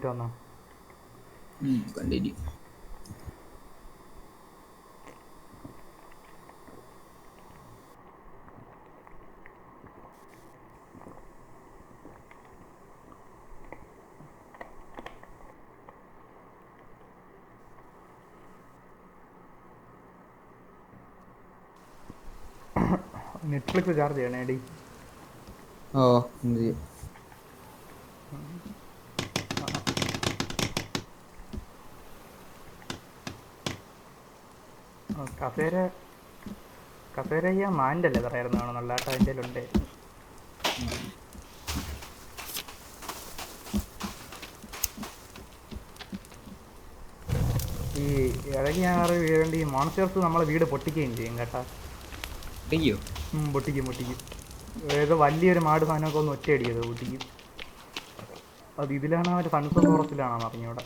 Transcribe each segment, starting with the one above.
എണീറ്റ് വന്നോ? കണ്ടിരി Netflix charge ചെയ്യണേ ഡി. ഓ എന്ത് കസേര ചെയ്യാൻ മാൻ്റല്ലേ പറയായിരുന്നു നല്ലതായിട്ട് അതിൻ്റെ ഉണ്ട്. ഈ ഇടയ്ക്ക് ഞാൻ വീഴേണ്ട ഈ മോൺസ്റ്റേഴ്സ് നമ്മളെ വീട് പൊട്ടിക്കുകയും ചെയ്യും കേട്ടാ. അയ്യോ പൊട്ടിക്കും. ഏതോ വലിയൊരു മാട് സാധനമൊക്കെ ഒന്ന് ഒറ്റയടിയത് പൊട്ടിക്കും. അത് ഇതിലാണോ അവർ സൺസൺ ഫോറസ്റ്റിലാണോ അറിഞ്ഞൂടെ.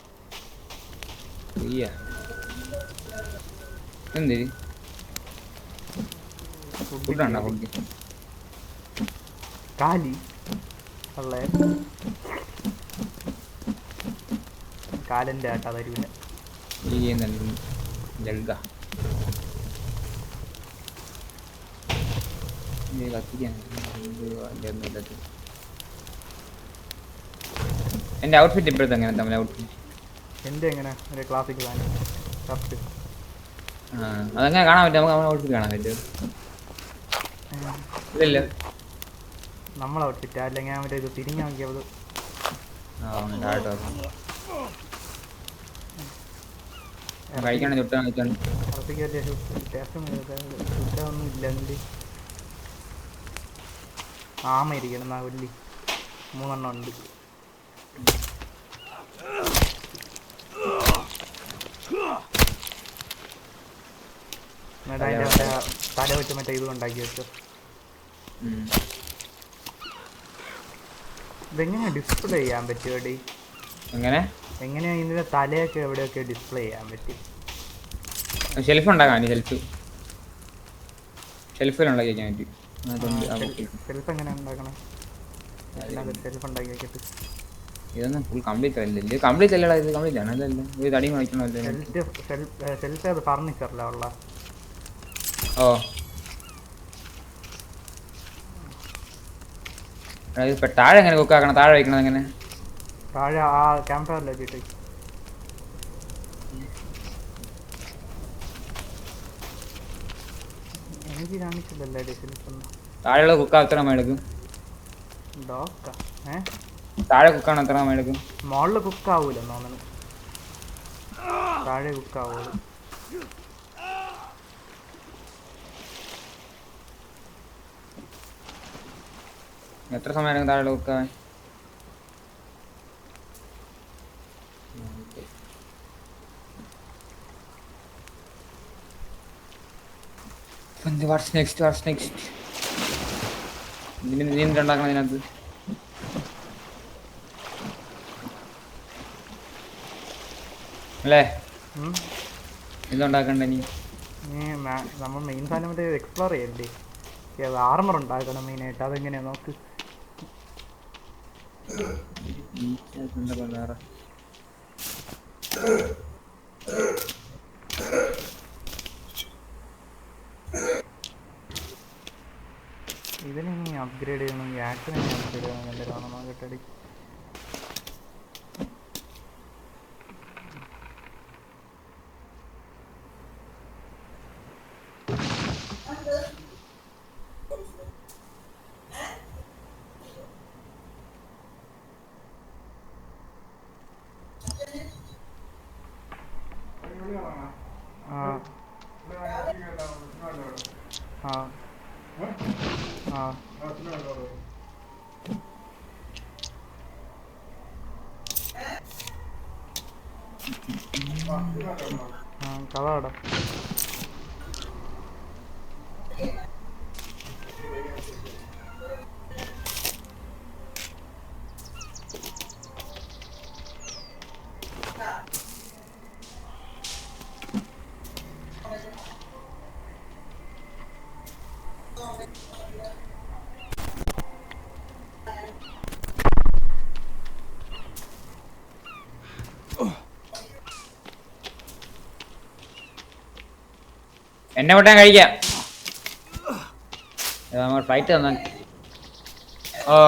എന്ത് ഫുഡാണോ? കാലി ഉള്ള കാലൻ്റെ ആട്ടാ തരൂല. എന്റെ ഔട്ട്ഫിറ്റ് ഇപ്പോഴത്തെ എങ്ങനെ തമ്മിൽ ഔട്ട്ഫിറ്റ് എൻ്റെ എങ്ങനെ ഒരു ക്ലാസിക് സാധനം ഷർട്ട്. അതങ്ങനെ കാണാൻ പറ്റും. നമുക്ക് ഔട്ട്ഫിറ്റ് കാണാൻ പറ്റും. ഇല്ലല്ലോ നമ്മളെ ഔട്ട്ഫിറ്റ് അല്ലെങ്കിൽ ഞാൻ മറ്റേ ഇത് തിരിഞ്ഞു നോക്കിയത്. കഴിക്കണം ചുട്ടാണ് ഒന്നും ഇല്ല. എൻ്റെ ആമ ഇരിക്കണം എന്നാ വലിയ 3 ഉണ്ട്. എന്നിട്ട് അതിൻ്റെ മറ്റേ തല വെച്ച് മറ്റേ ഇത് ഉണ്ടാക്കി വെച്ചോ. ഇതെങ്ങനെ ഡിസ്പ്ലേ ചെയ്യാൻ പറ്റുമോ ഡി? എങ്ങനെയാ ഇതിന്റെ തലയൊക്കെ എവിടെയൊക്കെ ഡിസ്പ്ലേ ചെയ്യാൻ പറ്റും? ഷെൽഫ് ഉണ്ടാക്കാൻ ഷെൽഫിലുണ്ടാക്കി വെക്കാൻ പറ്റും. ഷെൽഫ് എങ്ങനെ ഉണ്ടാക്കണം? ഷെൽഫ് ഉണ്ടാക്കി വെച്ചിട്ട് ഇതൊന്നും ഫുൾ കംപ്ലീറ്റ് അല്ലല്ലേ? കംപ്ലീറ്റ് അല്ലടാ, ഇത് കംപ്ലീറ്റ് ആണ്. ഇതല്ല ഇത് തടി വാങ്ങിക്കണമല്ലോ. ഷെൽഫ് അത് ഫർണിച്ചറിലാ ഉള്ള. ഓ താഴെ എങ്ങനെ കുക്കാക്കണം? താഴെ വയ്ക്കണത് എങ്ങനെ? താഴെ ആ ക്യാമ്പ് ഫയറിൽ വെച്ചിട്ട്. എനിക്ക് കാണിച്ചില്ലല്ലേ ഷെൽഫ്. താഴെയുള്ള കുക്ക എത്ര സമയം എടുക്കും? താഴെ കുക്കാണ് എത്ര സമയം എടുക്കും? മോളില് കുക്കാവൂല തോന്നുന്നു, താഴെ കുക്കാവൂല. എത്ര സമയം എടുക്കും താഴെ കുക്കാവാൻ? വാട്ട്സ് നെക്സ്റ്റ് നീ ഉണ്ടാക്കണം ഇതിനകത്ത് അല്ലേ? ഇതുണ്ടാക്കണ്ട നീ നമ്മൾ മെയിൻ സാധനം മറ്റേ എക്സ്പ്ലോർ ചെയ്യണ്ടേ? ആർമർ ഉണ്ടാക്കണം മെയിനായിട്ട്. അതെങ്ങനെയാ നോക്ക്. ഇതിനെ അപ്ഗ്രേഡ് ചെയ്യണമെങ്കിൽ ആക്സിനെ അപ്ഗ്രേഡ് ചെയ്യണം. എന്തെങ്കിലും നോക്കട്ടെ. കഥാടാ എന്നെ വിട്ടാൻ കഴിക്കാം. ഫ്ലൈറ്റ് തന്നാ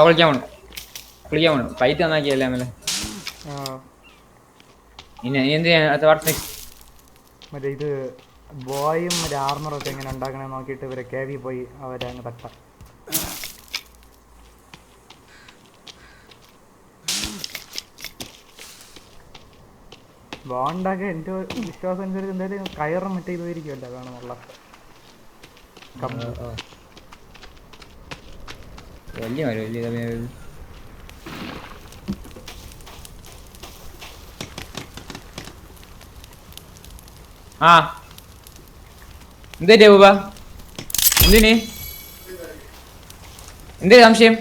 വിളിക്കാൻ വേണം ഫ്ലൈറ്റ് തന്നാക്കിയല്ലേ അമ്മലെ. ഇനി എന്ത് ചെയ്യാൻ അടുത്ത വാട്സ് നെക്സ്റ്റ്? മറ്റേ ഇത് ബോയും മറ്റേ ആർമറൊക്കെ എങ്ങനെ ഉണ്ടാക്കണേ നോക്കിയിട്ട് ഇവരെ കേവി പോയി അവരെ അങ്ങ് തട്ടാം. ബോ ഉണ്ടാക്കിയ എൻ്റെ വിശ്വാസം അനുസരിച്ച് എന്തായാലും കയറും മറ്റേ ഇതുമായിരിക്കുമല്ലോ വേണമെന്നുള്ള വലിയ ആ എന്തേ ബൂബ? എന്തിന് എന്തേ സംശയം?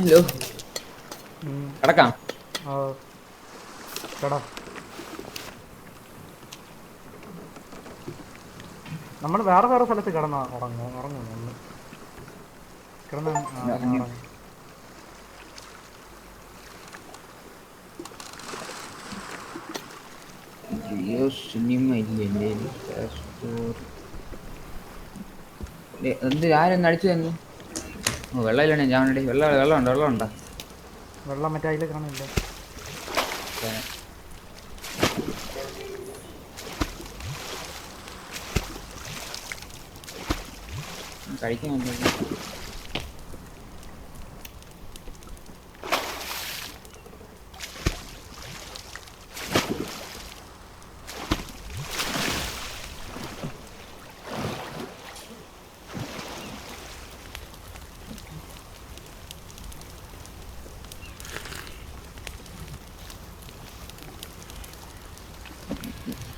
ഹലോ കിടക്കാം. നമ്മൾ വേറെ സ്ഥലത്ത് ഉറങ്ങുന്നു കിടന്ന് സിനിമ ഇല്ലേ? എന്ത് ആരെന്ന് അടിച്ചു തന്നു? വെള്ളമില്ലേ? ഞാൻ വെള്ളമുണ്ടോ? വെള്ളം മറ്റേ അതിൽ കാണില്ല. കഴിക്കാൻ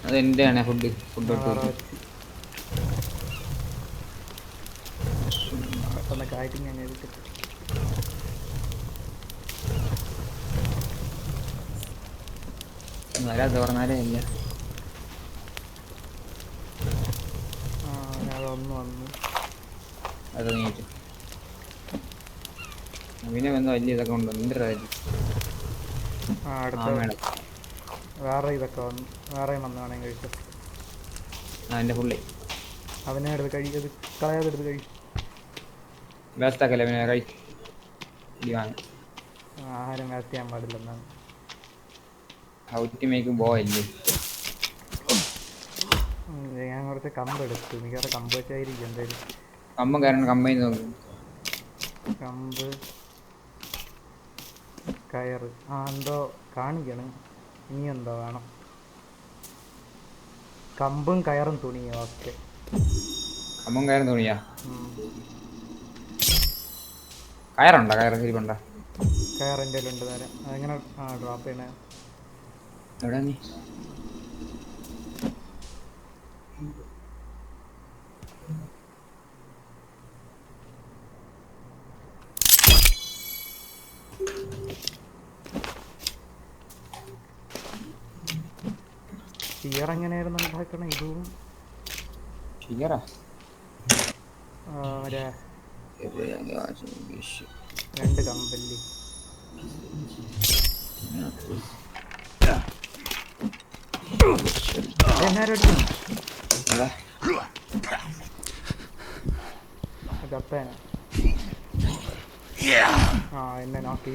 അതെന്റെയാണ് ഫുഡ് വരാതെ പറഞ്ഞാലേ ഇല്ല. അത് നീറ്റ് പിന്നെ വന്ന വലിയ ഇതൊക്കെ ഉണ്ടോ? നിന്റെ വേറെ ഇതൊക്കെ വന്നു. വേറെയും വന്നു വേണമെങ്കിൽ കഴിച്ചു. എൻ്റെ പുള്ളി അവനെ എടുത്ത് കഴിക്കത് കളയാതെടുത്ത് കഴി. വേസ്റ്റാക്കല്ലേ പിന്നെ ആഹാരം വേസ്റ്റ് ചെയ്യാൻ പാടില്ലെന്നാണ്. ഹൗ ടു മേക്ക് ബോയില്ലേ? ഞാൻ കുറച്ച് കമ്പ് എടുത്തു. മിക്കവാറും കമ്പ് വെച്ചായിരിക്കും എന്തായാലും. കമ്പം കാരണം കമ്പൈൻ നോക്കും. കമ്പ് കയറ് എന്തോ കാണിക്കണം. ഇനി എന്തോ വേണം? കമ്പും കയറും തുണിയും. ഓക്കെ, കമ്പും കയറും തുണിയാ? കയറുണ്ടോ? ശരിപ്പുണ്ടോ? കയർ എൻ്റെ ഉണ്ട് നേരം. അതെങ്ങനെ ഡ്രോപ്പ് ചെയ്യണേ? എവിടെ നീ? ഷിയർ എങ്ങനെയായിരുന്നു ഉണ്ടാക്കണം? ഇതും മറ്റേ 2 കമ്പല്ലി എന്നെ നോക്കി.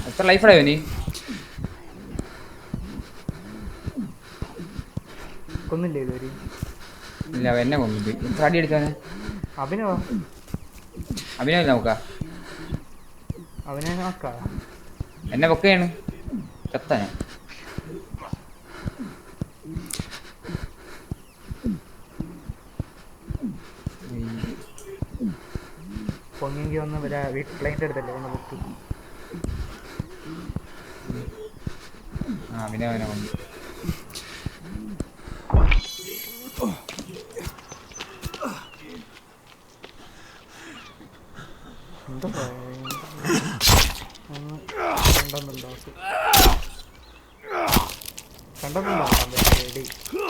എത്ര ലൈഫായോ നീ? കൊന്നില്ലേ ഇതുവരെ? ഇല്ല എന്നെ കൊന്നിട്ട് എത്ര അടി അടിച്ചാനെ അഭിനവാ അഭിനയില്ല നോക്കാ അവനെ നോക്കാ. എന്നെ പൊക്കയാണ് ചത്താനെ. പൊങ്ങെങ്കി വന്ന് ക്ലൈന്റ് എടുത്തല്ലേ ഒന്ന് ബുക്ക്. ആ അഭിനവനെ കൊന്നു. എന്താ കണ്ടെന്നുണ്ടോ?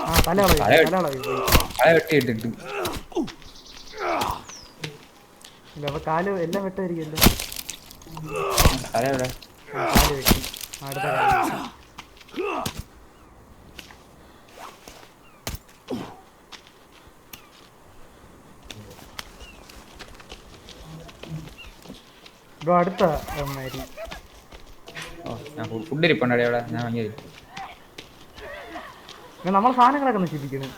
ആ തലളവി തല വെട്ടിയിട്ടിട്ട് ഇല്ല അപ്പൊ കാല് എല്ലാം വെട്ടായിരിക്കുമല്ലോ. തല എവിടെ? കാല് വെട്ടി അടുത്ത കാല് വെട്ടി. ബ്രോ അടുത്ത മാരി ഓ ഞാൻ ഫുഡ് ഇരിപ്പുണ്ടേ അവിടെ ഞാൻ വാങ്ങിയത്. നമ്മളെ സാധനങ്ങളൊക്കെ നശിപ്പിക്കുന്നു.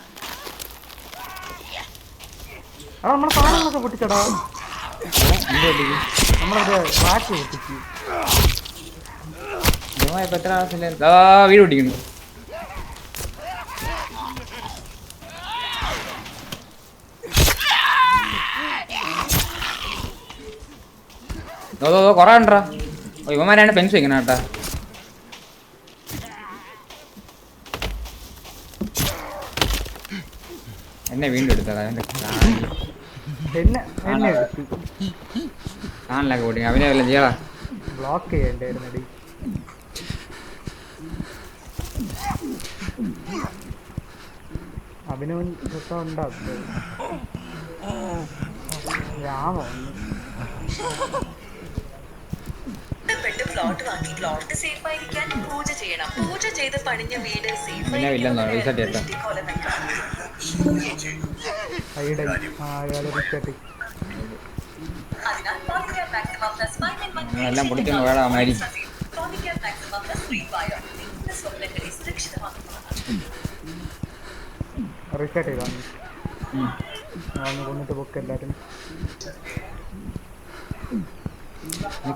എടാ നമ്മളെ സാധനങ്ങളൊക്കെ പൊട്ടിച്ചടാ. നമ്മളൊരു റാക്ക് പൊട്ടിച്ചു. എത്ര വീട് പൊട്ടിക്കുന്നു. കൊറേ ഉണ്ടാ ഇവന്മാരാണ് പെൻസ് വെക്കണ കേട്ടാ. എന്നെ വീണ്ടും എടുത്തതാ കാണലൊക്കെ കൂട്ടി അവനെ വല്ലതും ചെയ്യടാ. ബ്ലോക്ക് ചെയ്യണ്ടായിരുന്നടി. അഭിനവൻ ഉണ്ടാക്കും രാമോ പ്ലോട്ട് വാങ്ങി പ്ലോട്ട് സേഫ് ആയിരിക്കാൻ പൂജ ചെയ്യണം. പൂജ ചെയ്ത് പണിഞ്ഞ വീട് സേഫ് ഇല്ലെന്നോ റീസെറ്റ് ചെയ്യട്ടെ. എല്ലാം പൊടിക്കുന്നു വേടാ മാരി. റീസ്റ്റാർട്ട് ചെയ്താ കൊന്നിട്ട് ബുക്ക് എല്ലാരും.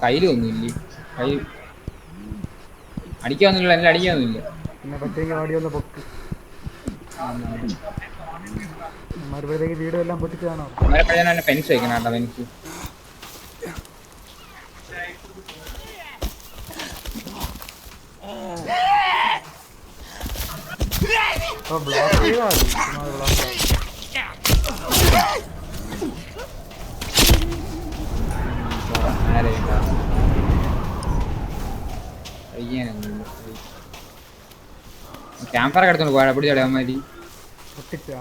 കയ്യില് ഒന്നുമില്ലേ? കൈ അടിക്കാന്നില്ല എല്ലാം അടിക്കാന്നില്ല. പിന്നെ പറ്റെങ്കിൽ ഓടി വന്ന് ബുക്ക് മറുപടിക്ക് വീടും എല്ലാം പൊട്ടിച്ചാണോ? പെൻസ് വയ്ക്കണം കേട്ടോ പെൻസ്. ബ്ലോക്ക് ചെയ്താൽ ക്യാമ്പറ കിടത്തോണ്ട് പോയാ പിടിച്ചോടെ അവന്മാരി പൊട്ടിച്ചു.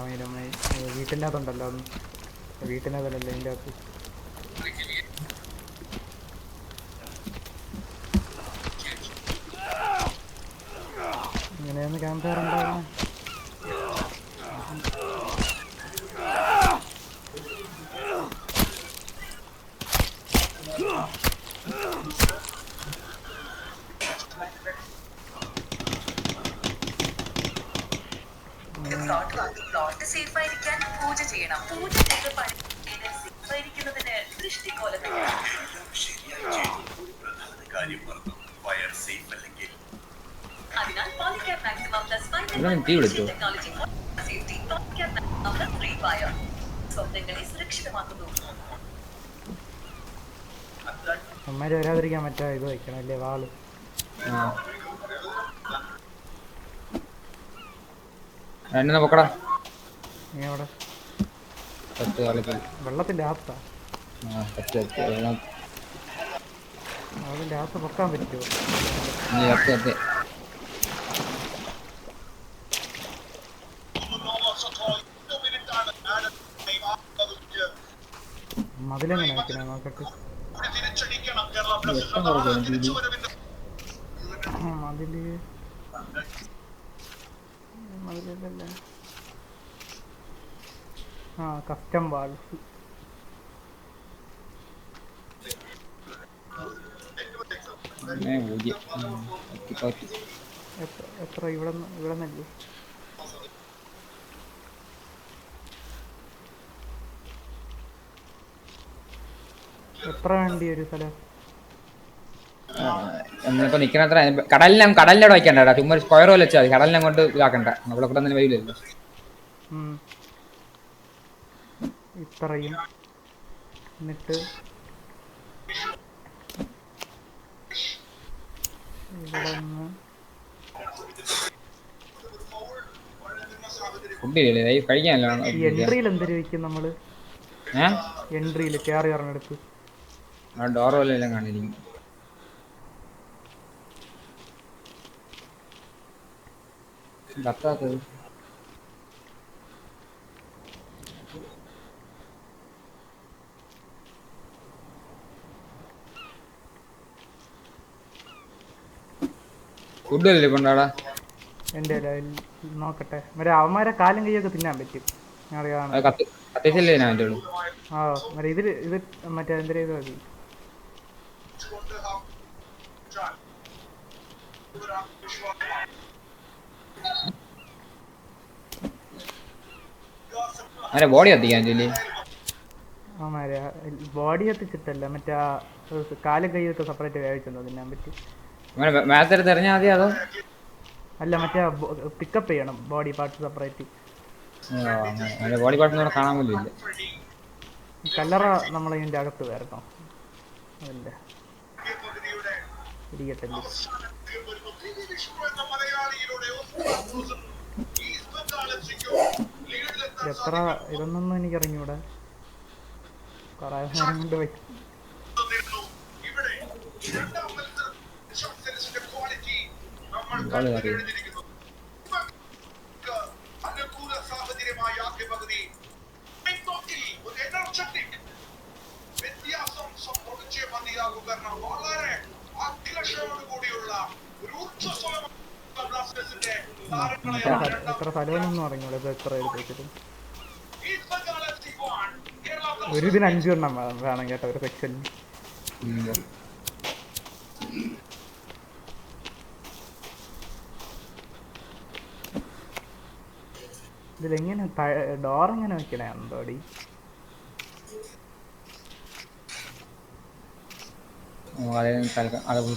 വീട്ടിൻ്റെ അകത്തുണ്ടല്ലോ ഒന്ന് വീട്ടിനകത്തല്ലേ ഇതിൻ്റെ അകത്ത്. ഇങ്ങനെയൊന്ന് ക്യാമ്പർ ഉണ്ടായിരുന്നു. പ്ലോട്ട് സേഫ് ആയിരിക്കാൻ പൂജ ചെയ്യണം. പൂജ ചെയ്ത് പണിയിരിക്കുന്നതിന് ദൃഷ്ടികോലം. അതിനാൽ Polycab maximum plus 5 technology safety Polycab maximum 3 fire സ്വപ്നങ്ങളെ സുരക്ഷിതമാക്കുന്നു. അമ്മമാര് വരാതിരിക്കാൻ മറ്റേ ഇത് വയ്ക്കണം അല്ലേ വാള്. പൊക്കടാ നീ അവിടെ വെള്ളത്തിന്റെ ആത്ത അതിന്റെ ആത്ത പൊക്കാൻ പറ്റുമോ? മതിലെങ്ങനെ വെക്കണേ നോക്കട്ടെ. മതിലല്ലേ ആ കസ്റ്റം വാൾസ്. എത്ര ഇവിടെ നല്ലേ എത്ര വേണ്ടി ഒരു സ്ഥലം? നമ്മളിപ്പോ നിക്കണത്ര കടലിന്റെ അവിടെ വയ്ക്കണ്ട, ചുമ്മാ സ്ക്വയർ പോലെ വെച്ചാൽ മതി. കടലിനെ അങ്ങോട്ട് ഇതാക്കണ്ട, നമ്മളെ കൂടെ തന്നെ വരില്ലല്ലോ. ഇത്രയും എന്നിട്ട് ഇവിടെ നിന്ന് ഫുഡ് ഇല്ലേ കഴിക്കാനല്ലോ. ഈ എൻട്രിയിൽ എന്തൊരു വയ്ക്കും നമ്മള്? എൻട്രിയിൽ കയറി ഇറങ്ങെടുത്ത് ഡോർ പോലെ എല്ലാം കാണിരിക്കും. ഫുഡ് അല്ലേ കൊണ്ടാടാ? എൻ്റെ നോക്കട്ടെ. മറ്റേ അവന്മാരെ കാലും കൈയൊക്കെ തിന്നാൻ പറ്റും, അറിയാം. കത്തിച്ചല്ലേ ഞാൻ എൻ്റെ ആ മറ്റേ ഇത് മറ്റേ എന്തിനാ ഇത് മതി. ബോഡി കത്തിക്കാൻ ചൊല്ലി. അവന്മാരെ ബോഡി കത്തിച്ചിട്ടല്ല, മറ്റേ കാലും കൈയൊക്കെ സെപ്പറേറ്റ് വേവിച്ചെന്തോ തിന്നാൻ പറ്റും. മാത്തെടുത്ത് എറിഞ്ഞാൽ മതി അതോ? അല്ല, മറ്റേ പിക്കപ്പ് ചെയ്യണം body parts separate. Body parts കാണാൻ പോലും ഇല്ല. കല്ലറ നമ്മളെ ഇതിൻ്റെ അകത്ത് വരണം. അതല്ലേ ഇടിയട്ടല്ലേ. എത്ര ഇതൊന്നും എനിക്കറിഞ്ഞൂടെ. കുറെ നേരം കൊണ്ട് വയ്ക്കും. എത്ര സ്ഥലമെന്നൊന്നും അറിഞ്ഞൂടെ. ഇത് എത്ര എടുത്തിട്ടും ഒരു ഇതിന് 5 എണ്ണം വേണം കേട്ടോ ഒരു സെക്ഷനിൽ. ഇതിലെങ്ങനെ ഡോർ എങ്ങനെ വെക്കണേ എന്തോടി?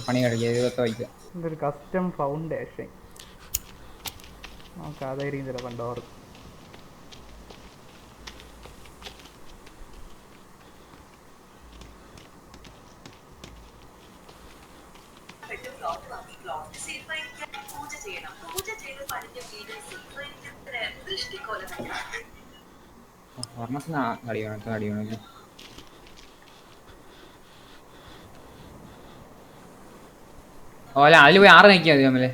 പണി കഴിക്കുക. ഇതൊരു കസ്റ്റം ഫൗണ്ടേഷൻ. നമുക്ക് അതേ രീതിയിലാണ് ഡോർ. ഓല അതിൽ പോയി 6 നിൽക്കിയാൽ മതി നമ്മളെ.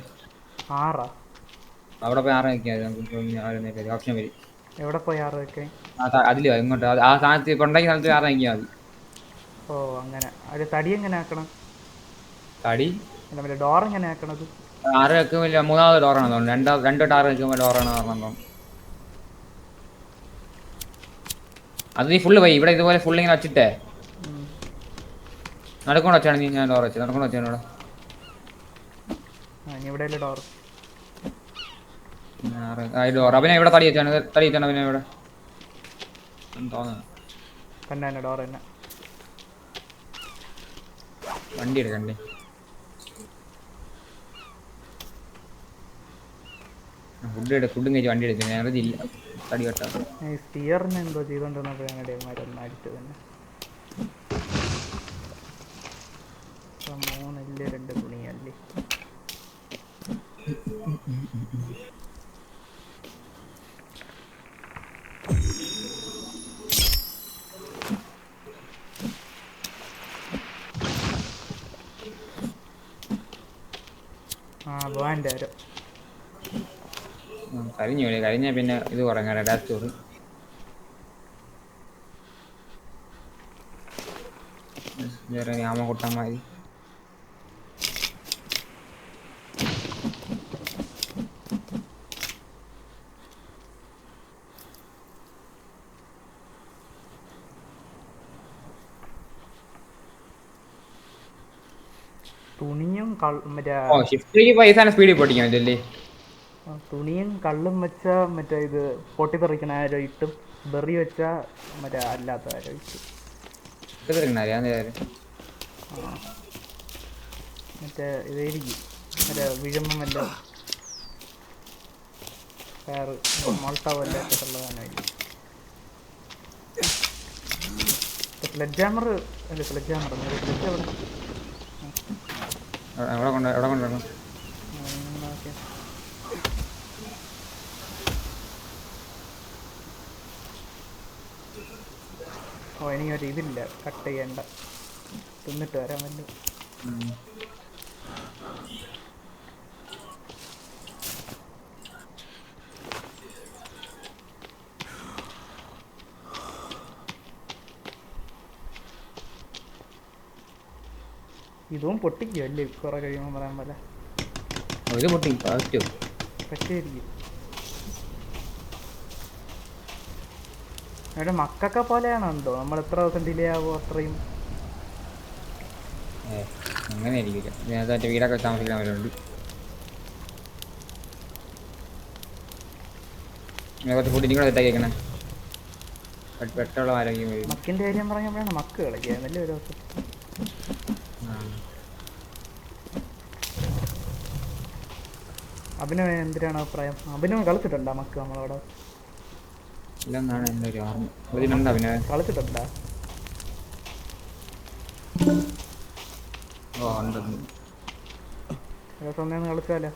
6 അവിടെ പോയി 6 നിൽക്കിയാൽ മതി. ഓപ്ഷൻ വരും. എവിടെ പോയി 6 വെക്കേ? അതിലോ ഇങ്ങോട്ട് ആ സ്ഥാനത്ത് കൊണ്ടാക്കി സ്ഥലത്ത് 6 നിൽക്കിയാൽ മതി. ഓ അങ്ങനെ. അത് തടി എങ്ങനെ ആക്കണം? തടി അല്ല, ഡോർ എങ്ങനെ ആക്കണത്? 6 വെക്കുമ്പോൾ 3ാമത് ഡോറാണ് തോന്നുന്നു. 2 തൊട്ട് 6 വെക്കുമ്പോൾ ഡോറാണ് പറഞ്ഞത്. അത് നീ ഫുള്ള് പോയി ഇവിടെ ഇതുപോലെ ഫുള്ള് ഇങ്ങനെ വെച്ചിട്ടേ നടക്കൊണ്ട് വെച്ചാണ് നീ. ഞാൻ ഡോർ വെച്ചത് നടക്കൊണ്ട് വെച്ചാണ് ഇവിടെ. ഇവിടെ ഡോർ ഡോർ അവനെ ഇവിടെ തടി വെച്ചാണ് അവനെ ഇവിടെ തോന്നുന്നു. തന്നെ ഡോർ തന്നെ. വണ്ടി എടുക്കണ്ടേ? ഫുഡും കഴിച്ച് വണ്ടി എടുക്കുന്നത് ഞാൻ ഇല്ല. തടി കെട്ടാ സ്റ്റിയറിന് എന്തോ ചെയ്തോണ്ടിരുന്നപ്പോ ഞങ്ങളുടെ അടിച്ചു തന്നെ. 3 2 തുണിയല്ലേ. കഴിഞ്ഞ പിന്നെ ഇത് കുറങ്ങ ഡാസ്റ്റോറ്. വേറെ രാമകുട്ടന്മാര് തുണിയും മറ്റേ സ്പീഡിൽ പൊട്ടിക്കാൻ പറ്റല്ലേ? തുണിയും കള്ളും വെച്ചാൽ മറ്റേ ഇത് പൊട്ടിത്തെറിക്കണ ആരോ ഇട്ടും, ബെറി വെച്ചാൽ മറ്റേ അല്ലാത്ത ആരോ ഇട്ടും. എടുത്തിട്ടുണ്ടാ ഞാൻ നേരെ മറ്റേ ഇതായിരിക്കും മറ്റേ വിഴുമ്പം വല്ല വേറെ മോൾട്ട പോലെയൊക്കെ ഉള്ളതാനായിരിക്കും. സ്ലെഡ്ജ് ഹാമർ അല്ലേ? സ്ലെഡ്ജ് ഹാമർ സ്ലെഡ്ജ് അവിടെ എവിടെ കൊണ്ടുവരണം? ഓ എനിക്കൊരു ഇതില്ല, കട്ട് ചെയ്യണ്ട, തിന്നിട്ട് വരാമല്ലോ. ഇതും പൊട്ടിക്കും അല്ലേ കുറെ കഴിയുമ്പോൾ പറയാൻ പോലെ? ഇത് പൊട്ടി പറ്റോ? പറ്റിയായിരിക്കും. അവിടെ മക്കൊക്കെ പോലെയാണോ എന്തോ, നമ്മൾ എത്ര ദിവസം ഡിലേ ആവോ അത്രയും. അങ്ങനെ ആയിരിക്കില്ല, ഞാൻ വീടൊക്കെ താമസിക്കാൻ വരുന്നുണ്ട്. കുറച്ച് ഫുഡ് കൂടെ സെറ്റാക്കിയേക്കണേ, പെട്ടുള്ള ആരോഗ്യം വരും. മക്കിന്റെ കാര്യം പറഞ്ഞപ്പോഴാണ് മക്ക് കളിക്കുക നല്ല ഒരു ദിവസം. അഭിനവ് എന്തിനാണ് അഭിപ്രായം? അഭിനവ് കളിച്ചിട്ടുണ്ടോ മക്ക് നമ്മളവിടെ? ഇല്ലെന്നാണ് എൻ്റെ ഒരു ഓർമ്മ. ഇതിനുണ്ടോ പിന്നെ കളിച്ചിട്ടുണ്ടോ? ഓ ഉണ്ട്. ഒന്നേന്ന് കളിച്ചാലോ?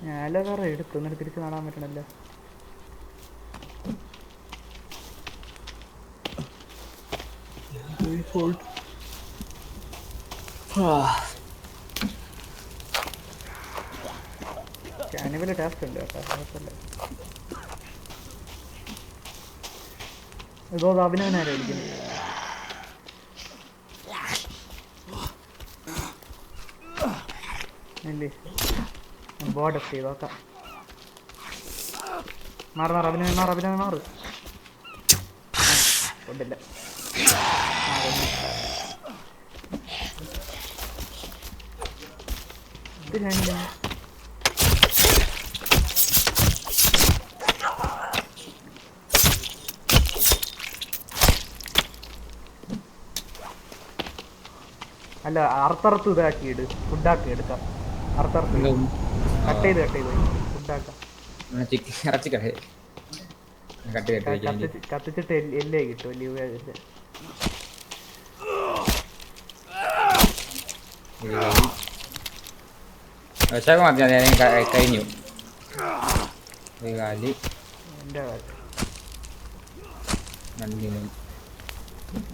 ഞാനോ വേറെ എടുത്തു എന്നിട്ട് തിരിച്ച് കാണാൻ പറ്റണല്ലോ. കാനിവല് ടാസ്ക് ഉണ്ട് കേട്ടോ, കുഴപ്പമില്ല. ഇതോ അഭിനവനാരോ ഇരിക്കുന്നു. അല്ലേ ബോർഡ് എഫ് ചെയ്ത് നോക്കാം. മാറി അഭിനവ് കൊണ്ടില്ല. ഇത് ഞാനില്ല. അല്ല അറുത്തറുത്ത് ഇതാക്കിയിട്, ഫുഡാക്കി എടുക്കാം. അറുത്തറുത്ത് കട്ട് ചെയ്ത് ഫുഡാക്കാം. കത്തിച്ചിട്ട് എല്ലേ കിട്ടും, വലിയ കഴിഞ്ഞു.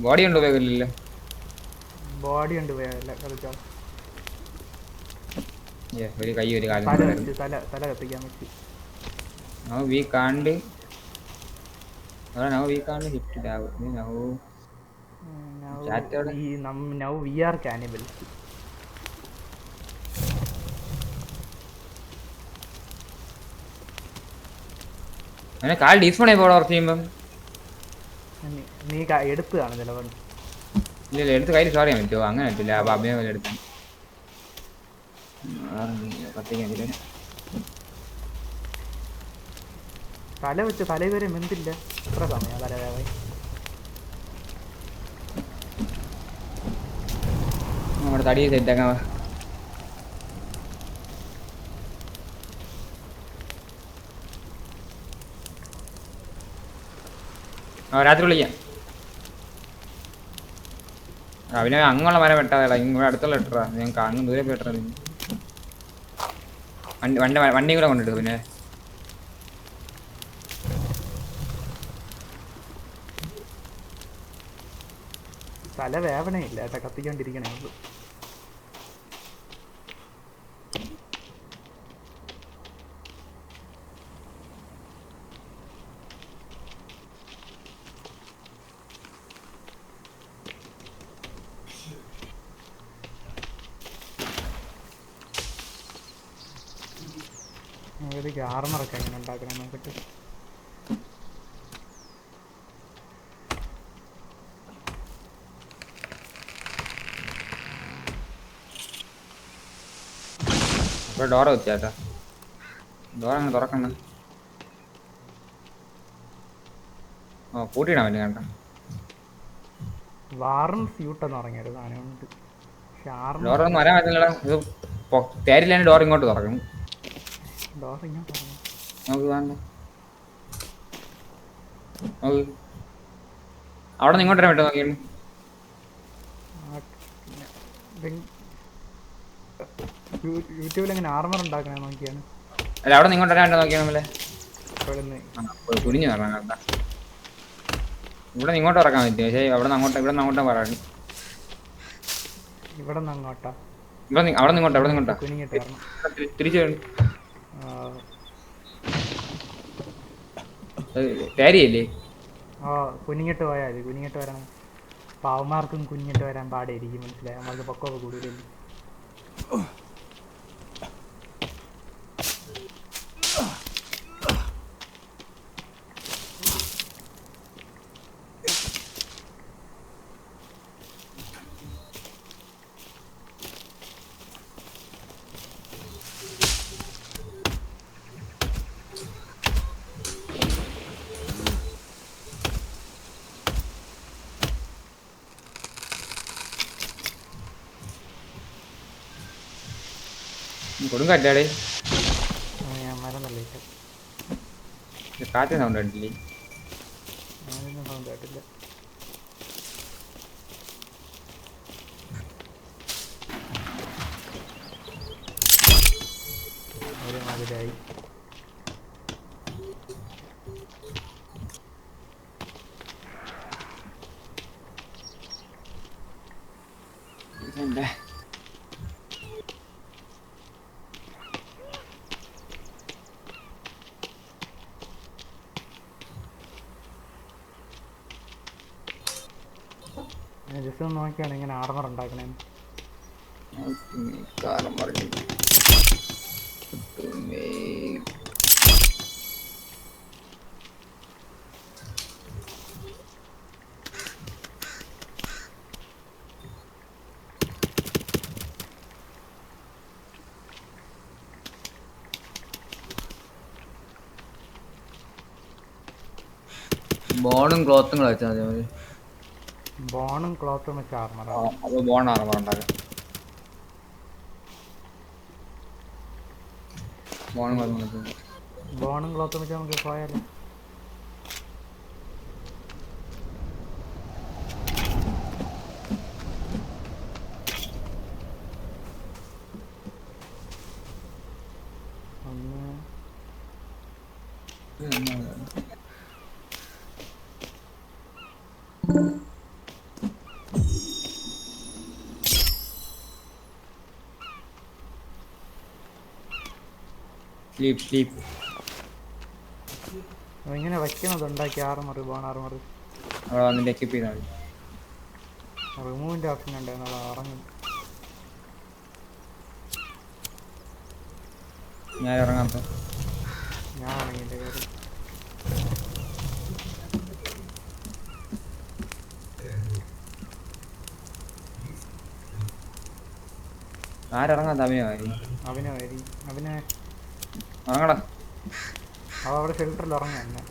ബോഡി ഉണ്ട് ഉപയോഗിക്കില്ലല്ലോ. ബോഡി ഉണ്ട് കളിച്ചാൽ ഒരു കൈ ഒരു കാലം തല കത്തിക്കാൻ പറ്റി. Now we can't hit it out. Now we are cannibals. അങ്ങനെ കാൽ ഡീസ്പോൺ ആയി പോടാ വർക്ക് ചെയ്യുമ്പം. നീ എടുത്ത് കാണും ചിലപ്പോൾ. ഇല്ല എടുത്ത് കയ്യിൽ സ്റ്റോർ ചെയ്യാൻ പറ്റുമോ? അങ്ങനെ പറ്റില്ല. അപ്പം അഭിനയം എടുത്ത് കത്തിക്കാൻ തല വെച്ച് തല വരെ മെന്തില്ല. എത്ര സമയം തല വേവായി? നമ്മുടെ തടി സെറ്റാക്കാൻ രാത്രി വിളിക്കാം. അവനെ അങ്ങുള്ള മരം വെട്ടാതെടാ, ഇങ്ങോട്ട് അടുത്തുള്ള ഇട്ടാ. ഞങ്ങൾക്ക് അങ്ങ് ദൂരെ പോയിട്ടാ. വണ്ടി കൂടെ കൊണ്ടിട്ട് പിന്നെ തല വേവണേ ഇല്ല ഏട്ടാ, കത്തിക്കൊണ്ടിരിക്കണേ. ഏതൊക്കെ ആർമറൊക്കെ എങ്ങനെ ഉണ്ടാക്കണം നോക്കിട്ട്. ഡോറ് വെച്ചേട്ടാ, ഡോർ അങ്ങനെ തുറക്കണ്ട. ഓ കൂട്ടിയിടാൻ പറ്റും കേട്ടോ. വാറൻ സ്യൂട്ട് എന്ന് പറഞ്ഞൊരു സാധനമുണ്ട്. പക്ഷെ ഡോറൊന്നും വരാൻ പറ്റില്ല. ഇത് തേരില്ലാണ്ട് ഡോർ ഇങ്ങോട്ട് തുറക്കും. ഡോർ ഇങ്ങോട്ട് തുറന്നു. നോക്ക് വേണ്ട നോക്ക്. അവിടെ നിന്ന് ഇങ്ങോട്ട് വരാൻ പറ്റുമോ നോക്കിയാണ്. യൂട്യൂബിൽ എങ്ങനെ ആർമർ ഉണ്ടാക്കണേ നോക്കിയാണ്. അല്ല അവിടെ നിന്ന് ഇങ്ങോട്ട് വരാൻ പറ്റുമോ നോക്കിയാണ് നമ്മളെ. ഇവിടുന്ന് കുനിഞ്ഞു തരണം കേട്ടാ. ഇവിടെ നിന്ന് ഇങ്ങോട്ട് ഇറക്കാൻ പറ്റും. പക്ഷേ ഇവിടെ നിന്ന് അങ്ങോട്ടും പറയാം. ഇവിടെ നിന്ന് അങ്ങോട്ടാ. അവിടെ നിന്ന് ഇങ്ങോട്ടാ കുനിങ്ങിട്ട് വരണം. തിരിച്ചു തേരിയല്ലേ. കുനിങ്ങിട്ട് പോയാൽ മതി. കുനിങ്ങിട്ട് വരണം. പാവന്മാർക്കും കുനിങ്ങിട്ട് വരാൻ പാടായിരിക്കും, മനസ്സിലായി. നമ്മൾക്ക് പൊക്കമൊക്കെ കൂടുതലല്ലേ. കൊടുങ്കാറ്റാടേ. ഞാൻ മരം നല്ല കാറ്റ് സൗണ്ട് കണ്ടില്ലേ. ഞാനൊന്നും സൗണ്ട് കേട്ടില്ല. ഒരു മതിലായി. ജസ്റ്റ് ഒന്ന് നോക്കിയാണ് ഇങ്ങനെ ആർമർ ഉണ്ടാക്കണേന്ന്. ബോണും ക്ലോത്തും കൂടെ വെച്ചാൽ മതി. ബോണും ക്ലോത്തും വെച്ച് ആർമർ. അപ്പോൾ ബോൺ ആർമർ ഉണ്ടാക്കാം. ബോണും ക്ലോത്തും വെച്ച് നമുക്ക് പോയാലോ. ഇങ്ങനെ വയ്ക്കണത് ഉണ്ടാക്കി ആർമർ, ബോൺ ആർമർ. റിമൂവിന്റെ ഓപ്ഷൻ ഉണ്ടായിരുന്നു, ഇറങ്ങും. ഞാൻ ഇറങ്ങാത്ത ഞാൻ ഇറങ്ങിന്റെ കാര്യം. ആരിറങ്ങാത്ത അഭിനയമായി. അവന് ഇറങ്ങടാ. അവ അവിടെ ഷെൽട്ടറിൽ ഇറങ്ങാം എന്നെ.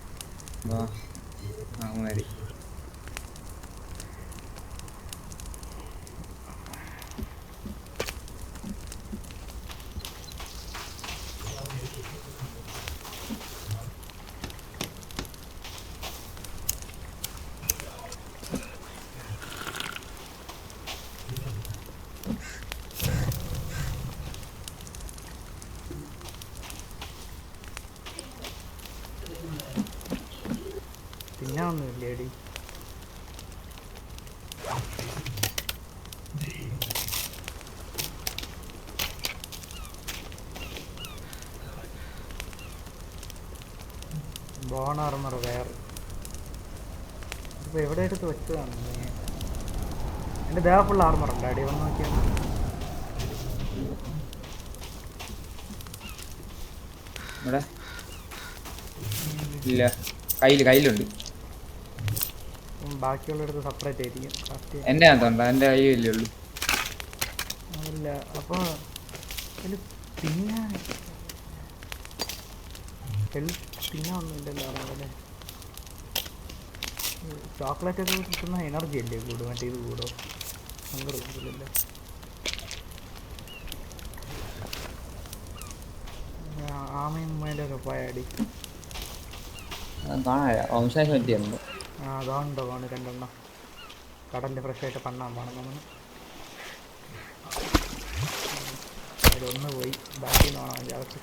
പിന്നെ ഒന്നുമില്ലേടി. ബോൺ ആർമർ വേറെ ഇപ്പൊ എവിടെ എടുത്ത് വെച്ചതാണ്. എന്റെ ദേഹ ഫുൾ ആർമർ ഉണ്ട്. അടി വന്ന് നോക്കിയാൽ ഇല്ല, കയ്യിലുണ്ട്. ബാക്കിയുള്ളടത്ത് സെപ്പറേറ്റ് ആയിരിക്കും. എന്റെ അകത്തുണ്ടോ? എന്റെ കയ്യിലേ ഉള്ളൂ. അല്ല അപ്പൊ പിന്നെ പിന്നെ ഒന്നുമില്ലല്ലോ. അല്ലേ ചോക്ലേറ്റ് ഒക്കെ കിട്ടുന്ന എനർജി അല്ലേ കൂടും, മറ്റേ ഇത് കൂടോ ഹങ്കർ കൂടുതലല്ലേ. ആമയും മേലൊക്കെ പോയാടി. കാണാ വംശനാശം പറ്റിയുണ്ട്. ആ അതുണ്ടോ ആണ് രണ്ടെണ്ണം കടലിൽ ഫ്രഷായിട്ട് പണ്ണാൻ പോകണം നമ്മൾ. അതിലൊന്ന് പോയി ബാക്കിൽ നിന്ന് വേണം വിചാരിച്ചു.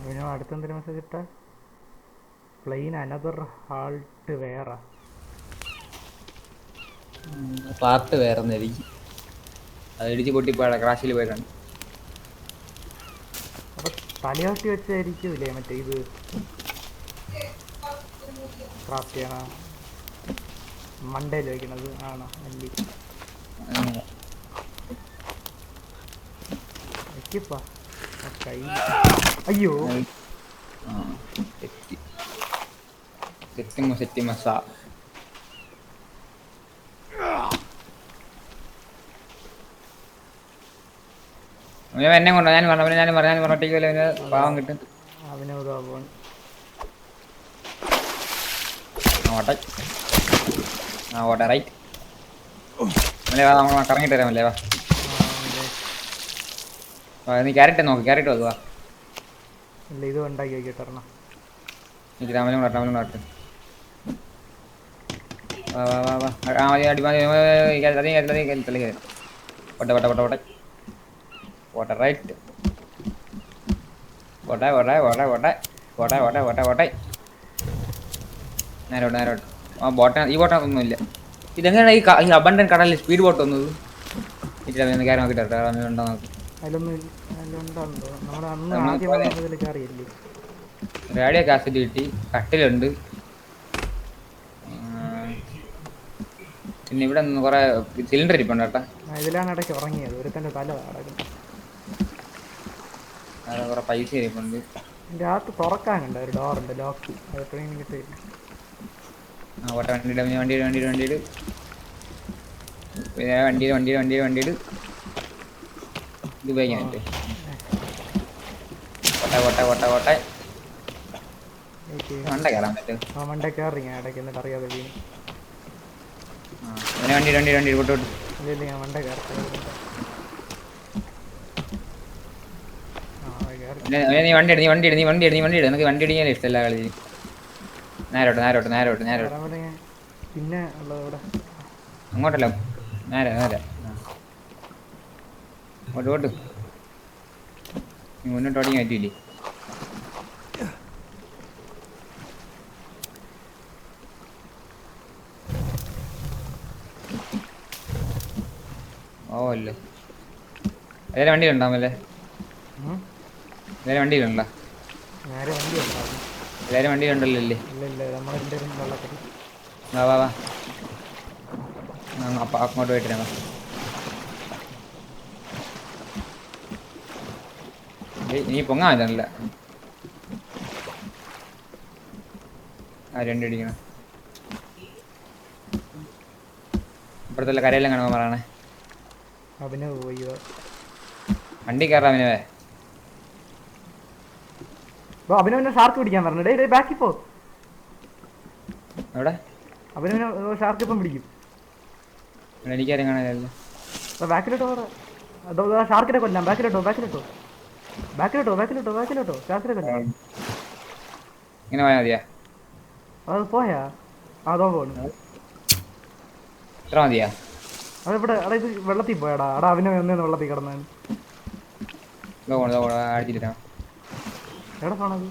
പിന്നെ അടുത്തെന്തൊരു മെസ്സേജ് ഇട്ടാ പ്ലെയിൻ അനദർ ഹാൾട്ട് വേറെ പാർട്ട് വേറെ ഒന്നായിരിക്കും. അത് ഇടിച്ച് പൊട്ടിപ്പോയാ ക്രാഷിൽ പോയിട്ടാണ്. അപ്പൊ തലയാട്ടി വെച്ചായിരിക്കൂലേ മറ്റേ ഇത് ക്രാഫ്റ്റ് ചെയ്യണ മണ്ടയിൽ വയ്ക്കണത് ആണോ അല്ലി വെക്കിപ്പാ കൈ. അയ്യോ സെറ്റി മസാ എന്നെ കൊണ്ടോ ഞാൻ പറഞ്ഞിട്ടേക്ക് പാവം കിട്ടും. അഭിനവതാപോൺ ഓട്ടെ റൈറ്റ് അല്ലേ വാ, നമ്മൾ കറങ്ങിട്ട് തരാം അല്ലേ വാ. നീ ക്യാരറ്റ് നോക്ക്, ക്യാരറ്റ് വെക്കുക. ഇല്ല ഇത് ഉണ്ടാക്കി വയ്ക്കിട്ടരണം. എനിക്ക് രാമലും കാട്ട് വാ വാ വാ വാ. ആ മതി അടി മതി ഓട്ടെ ഓട്ടെ ഓട്ടെ ഓട്ടെ ഓട്ടെ റൈറ്റ് ഓട്ടെ ഓട്ടെ ഓട്ടെ ഓട്ടെ ഓട്ടെ ഓട്ടെ ഓട്ടെ ഓട്ടെ നേരോട്ട് നേരോട്ട്. ആ ബോട്ട ഈ ബോട്ടൊന്നുമില്ല. ഇതെങ്ങനെയാണ് ഈ അബണ്ടൻ കടലിൽ സ്പീഡ് ബോട്ട് വന്നത്? ഇച്ചിരി കയറി നോക്കിട്ടോ ഉണ്ടോ നോക്കി. അതിലുണ്ടോ നമ്മുടെ അന്ന് ആദ്യം വന്നതിൽ കയറിയില്ലേ. റേഡിയോ കാസറ്റ് കിട്ടി, കട്ടിലുണ്ട്. പിന്നെ ഇവിടെ നിന്ന് കുറെ സിലിണ്ടർ ഇരിപ്പുണ്ട് കേട്ടോ. ഇതിലാണ് ഇടയ്ക്ക് ഉറങ്ങിയത്, ഒരു തന്നെ തല അടക്കുന്നത്. അവിടെ കുറെ പൈസ ഇരിപ്പുണ്ട്. ഇതിൻ്റെ അകത്ത് തുറക്കാനുണ്ട് ഒരു ഡോറുണ്ട്, ലോക്ക്. അത് എപ്പോഴെങ്കിലും കിട്ടില്ല. ആ ഓട്ടെ വണ്ടിയുടെ വണ്ടിയുടെ വണ്ടിയുടെ വണ്ടിയുടെ പിന്നെ വണ്ടിയുടെ വണ്ടിയുടെ വണ്ടിയുടെ വണ്ടിയുടെ ഇത് ഉപയോഗിക്കാനുണ്ട്. ഓട്ടെ ഓട്ടെ ഓട്ടെ ഓട്ടെ മണ്ട കയറാൻ പറ്റും. ആ മണ്ട കയറി ഞാൻ ഇടയ്ക്ക് എന്നിട്ട് അറിയാതെ വീണ്. പിന്നെ വണ്ടി വണ്ടി വണ്ടി വിട്ടു വിട്ടു. ഇല്ല ഞാൻ മണ്ട കയറി. നീ വണ്ടി ഇട്, നീ വണ്ടി ഇട്, നീ വണ്ടി ഇട്, നീ വണ്ടി ഇട്. എനിക്ക് വണ്ടി ഇടിക്കാൻ ഇഷ്ടമല്ല കളി. നേരോട്ട് നേരോട്ട് നേരോട്ട് നേരോട്ട്. പിന്നെ ഉള്ളത് ഇവിടെ അങ്ങോട്ടല്ല, നേരെ നേരെ ഓട്ട് ഓട്ട്. നീ മുന്നോട്ട് ഓടിക്കാൻ പറ്റില്ലേ? ഓ അല്ലേ വേറെ വണ്ടിയിലുണ്ടാവുമല്ലേ? വേറെ വണ്ടിയിലുണ്ടോ? നേരെ വണ്ടി ഉണ്ടാവും. എല്ലാവരും വണ്ടിയിലുണ്ടല്ലോ അല്ലേ? ഇല്ല ഇല്ല നമ്മളെൻ്റെ വെള്ളത്തിൽ. വാ വാ വാ അപ്പം അങ്ങോട്ട് പോയിട്ട് ഞങ്ങൾ നീ പൊങ്ങാൻ പറ്റണില്ല. ആ രണ്ട് അടിക്കണം. ഇപ്പുറത്തുള്ള കരയെല്ലാം കാണുമ്പോൾ പറയണേ. അഭിനവ് പോയി വണ്ടി കയറാം അഭിനവേ. അഭിനവിനെ ഷാർക്ക് പിടിക്കാൻ പറഞ്ഞു. ഡേ ബാക്കി പോ. എവിടെ? അഭിനവിനെ ഷാർക്ക് ഇപ്പം പിടിക്കും. എനിക്കാരും കാണാനല്ലോ. ബാക്കിലോട്ടോ അതോ ഷാർക്കിനെ കൊല്ലാം. ബാക്കിലോട്ടോ ബാക്കിലോട്ടോ ബാക്കിലോട്ടോ ബാക്കിലോട്ടോ ബാക്കിലോട്ടോ ഷാർക്കിനെ കൊല്ലാം. ഇങ്ങനെ പോയാൽ മതിയാ? അത് പോയാ അതോ പോണു. ഇത്ര മതിയാ? അതെവിടെ? അടാ ഇത് വെള്ളത്തിൽ പോയാടാ. അടാ അഭിനവ് ഒന്നേന്ന് വെള്ളത്തിൽ കിടന്നാണ്. അടിച്ചിട്ടാ എവിടെ പോണത്?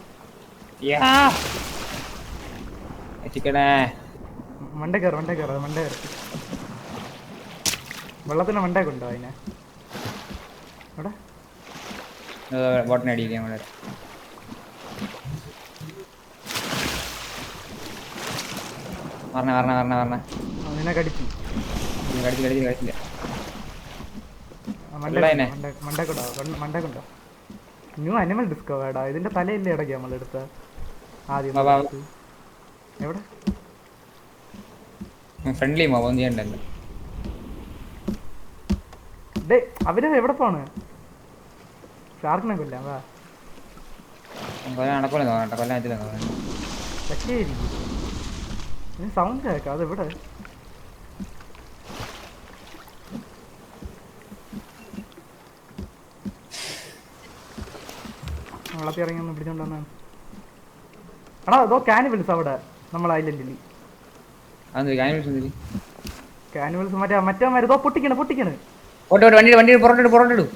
എത്തിക്കണേ. മണ്ട കയറി മണ്ട കയറി മണ്ട കയറി. വെള്ളത്തിന്റെ മണ്ടയൊക്കെ ഉണ്ടോ അതിനെ? എവിടെ? ബോട്ടിനെ അടിയില്ലേ നമ്മളെ? പറഞ്ഞ പറഞ്ഞ പറഞ്ഞ പറഞ്ഞ അതിനെ കടിച്ചു. കടിച്ചില്ല. മണ്ടക്കുണ്ടോ മണ്ടക്കുണ്ടോ ന്യൂ അനിമൽ ഡിസ്കവേർഡാ. ഇതിന്റെ തലയില്ലേ ഇടയ്ക്ക് നമ്മളെടുത്ത ആദ്യം വാ, വാ. എവിടെ ഫ്രണ്ട്ലി ഒന്നും ചെയ്യണ്ടല്ലോ. ഡേ അവര് എവിടെ പോണ്? ഷാർക്കിനെ കൊല്ലാം വാ. കൊല്ലം നടക്കൂല തോന്നണ്ട, കൊല്ലം പറ്റില്ല തോന്നണ്ട. പക്ഷേ സൗണ്ട് കേൾക്കാം. അതെവിടെ? വെള്ളത്തിൽ ഇറങ്ങി ഒന്ന് പിടിച്ചോണ്ടാണ്. എടാ അതോ കാനിവൽസ് അവിടെ നമ്മളെ ഐലൻഡിൽ. കാനിവൽസ് മറ്റേ മരുതോ പൊട്ടിക്കണ്. വണ്ടി പുറത്തിടും.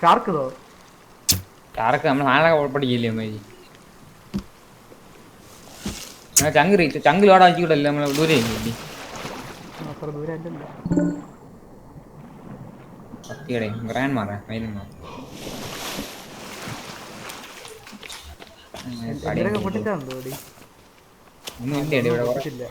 ഷാർക്ക് ഇതോ ഷാർക്ക് നമ്മൾ നാളെ പഠിക്കില്ലേ അമ്മേജി. ചങ്കിലോടെ വെച്ചിട്ടല്ലേ നമ്മളെ ദൂരെ അത്ര ദൂരം അല്ലല്ലോ. സത്യടെ ഗ്രാൻഡ് മാറാ മൈലിമാ എന്തിനൊക്കെ പൊട്ടിച്ചാന്തോ ഓടി ഒന്നും ഇല്ലേ ഇവിടെ പൊട്ടിച്ചില്ല.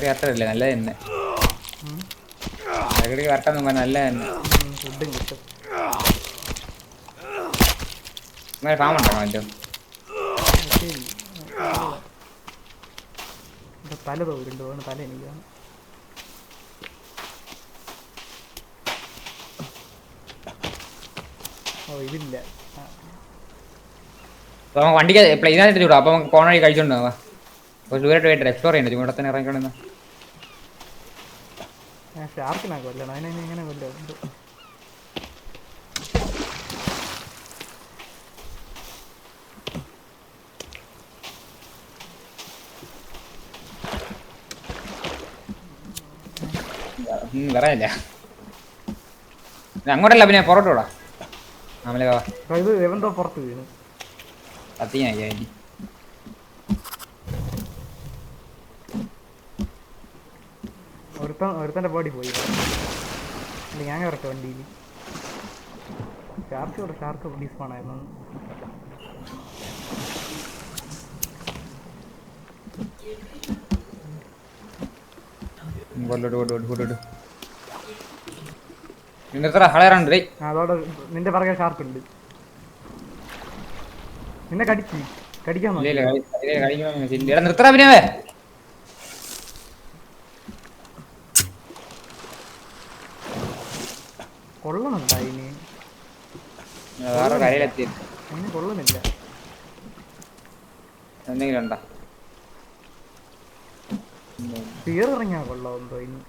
കറക്റ്റല്ലേ നല്ല തന്നെ കറക്റ്റ് നല്ല തന്നെ. ഫുഡും കിട്ടും. ഫാം ഉണ്ടോ മറ്റോ? തല തോരുണ്ട് തല എനിക്കാണ്. ഓ ഇതില്ല. വണ്ടിക്ക് പ്ലെയിനായിട്ട് ചൂടാ. അപ്പൊ നമുക്ക് പോണ വഴി കഴിച്ചോണ്ടോ ദൂരമായിട്ട് പോയിട്ട് എക്സ്പ്ലോർ ചെയ്യണ്ട. ഇവിടെ തന്നെ ഇറങ്ങിക്കൊണ്ടെന്ന് ഷാർക്കിനാ കൊല്ലണം. അതിനെ എങ്ങനെ കൊല്ലുണ്ട്? പറയാനില്ല. അങ്ങോട്ടല്ല പിന്നെ പുറത്തോടാ നമ്മളെ ഇത് എവന്തോ പുറത്ത് വീണ് കത്തിയാ. ഒരുത്തന്റെ ബോഡി പോയി. ഞാൻ കറക്റ്റ് വണ്ടിയിൽ ഷാർക്ക് ഡിസ്പോണായിരുന്നു. അതോടെ നിന്റെ പറകെ ഷാർക്ക് ഉണ്ട്. നിന്നെ കടിക്കാൻ നിർത്തറ പിന്നെ കൊള്ളണുണ്ടായിന്. വേറെ കരയിലെത്തി അതിന് കൊള്ളുന്നില്ല. എന്തെങ്കിലും ഉണ്ടോ? തീറിറങ്ങിയാ കൊള്ളാമെന്തോ ഇനി.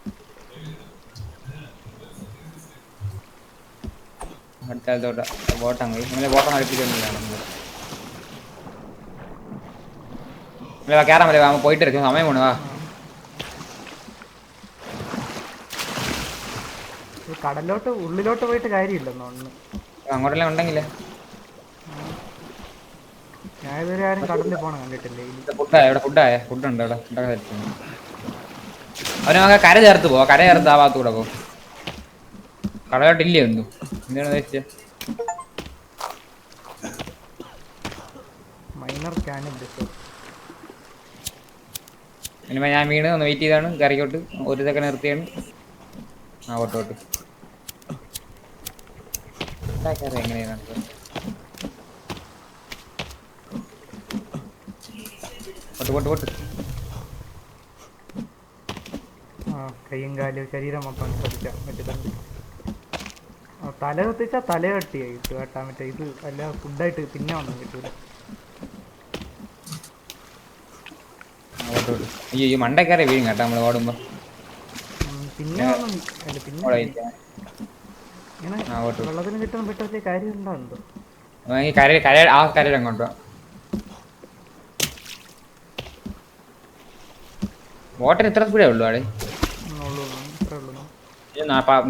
അടുത്തോട്ട് ബോട്ടം നമ്മളെ ബോട്ടം കളിപ്പിച്ചൊന്നുമില്ലാണ്. കയറാൻ പറ്റില്ല. പോയിട്ട് ഇരിക്കും സമയം പോണു. വാ കടലിലോട്ട് ഉള്ളിലോട്ട് പോയിട്ട് കാര്യമില്ലെന്നോ ഒന്ന്. അങ്ങോട്ടെല്ലാം ഉണ്ടെങ്കിലേ ഞാൻ ഇതുവരെ ആരും കടലിൽ പോകണം കണ്ടിട്ടില്ലേ. ഫുഡുണ്ട് ഇവിടെ. അവന് നമുക്ക് കര ചേർത്ത് പോവാ. കര ചേർത്ത് ആ ഭാഗത്തൂടെ പോ. കടലോട്ടില്ലേ ഒന്നും. എന്താണ് ഉദ്ദേശിച്ചത്? മൈനർ ഇനിമ ഞാൻ വീണ് ഒന്ന് വെയിറ്റ് ചെയ്താണ്. കരയ്ക്കോട്ട് ഒരു സെക്കൻഡ് നിർത്തിയാണ്. ആ ഓട്ടോട്ട് എങ്ങനെയാണ് പൊട്ട് കയ്യും കാലും ശരീരം മൊത്തം ശ്രദ്ധിക്കാം പറ്റുന്നുണ്ട്. തല കത്തിച്ചാൽ തല കട്ടിയായി കേട്ടാൻ പറ്റുക. ഇത് അല്ല ഫുഡായിട്ട് പിന്നെ ഒന്നും കിട്ടൂല. ഈ മണ്ടക്കാരെ വീഴും കേട്ടോ നമ്മള് ഓടുമ്പോ. പിന്നെ ഇങ്ങനെ വെള്ളത്തിന് കിട്ടുന്ന പെട്ട കാര്യം ഉണ്ടാകുന്നുണ്ടോ? ആ കരയിൽ അങ്ങോട്ടോ ബോട്ടിന് ഇത്ര സ്പീഡേ ഉള്ളൂ അവിടെ. ഇത്രേ ഉള്ളൂ.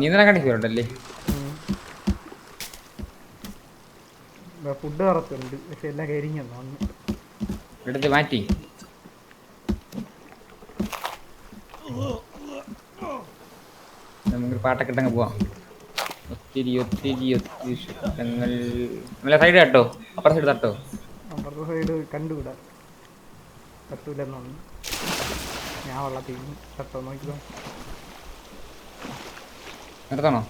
നീന്തനെ സ്പീഡുണ്ടല്ലേ? ഫുഡ് കറക്റ്റുണ്ട്, പക്ഷെ എല്ലാം കരിഞ്ഞു അന്ന്. എടുത്ത് മാറ്റി. നമുക്ക് പാട്ടൊക്കെ ഇട്ടങ്ങ് പോവാം. ഒത്തിരി ഒത്തിരി ഒത്തിരി ഇഷ്ടങ്ങൾ. നല്ല സൈഡ് തട്ടോ, അപ്പുറത്തെ സൈഡ് തട്ടോ. അപ്പുറത്തെ സൈഡ് കണ്ടുവിടാ, തട്ടൂലെന്നു ഞാൻ വെള്ളത്തിൽ തട്ടോ നോക്കിക്കോ. നിർത്തണോ?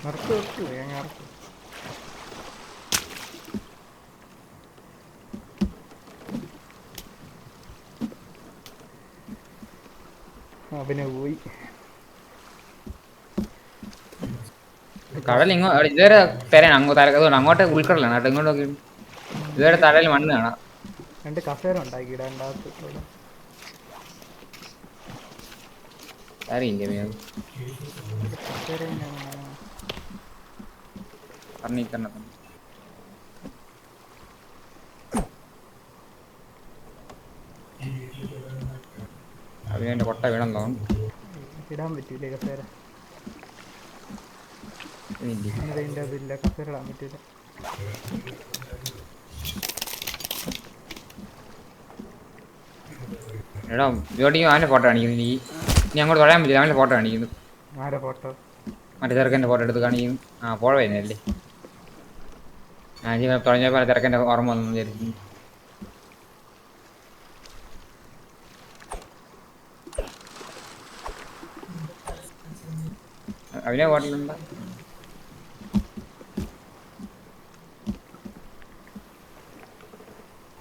നിർത്ത് നിർത്ത് ഞാൻ ഇറക്കും. പിന്നെ പോയി കടൽ ഇതുവരെ തരാൻ അതുകൊണ്ട് അങ്ങോട്ട് ഉൾക്കടലാണ് കേട്ടോ. ഇങ്ങോട്ട് നോക്കി ഇതുവരെ തടയിൽ മണ്ണ് കാണാം. 2 കസേര ഉണ്ടാക്കി രണ്ടാമത്തെ അറിയില്ല കസേര ഫർണിച്ചറിനകത്ത്. അതിനെ കൊട്ട വീണം തോന്നുന്നു. ഇടാൻ പറ്റൂലേ കസേര? അതിൻ്റെ അതില്ല, കസേര ഇടാൻ പറ്റൂല. എടാ ജോഡിക്കും അവൻ്റെ ഫോട്ടോ കാണിക്കുന്നു. നീ അങ്ങോട്ട് തൊഴാൻ പറ്റില്ല, അവൻ്റെ ഫോട്ടോ കാണിക്കുന്നു. ആരെ ഫോട്ടോ? മറ്റേ ചെറുക്കൻ്റെ ഫോട്ടോ എടുത്ത് കാണിക്കുന്നു. ആ പുഴ വരുന്നല്ലേ? ഞാൻ തുടങ്ങിയപ്പോൾ ചെറുക്കൻ്റെ ഓർമ്മ വന്നു വിചാരിക്കുന്നു. അവനെ ഫോട്ടോയിലുണ്ടോ?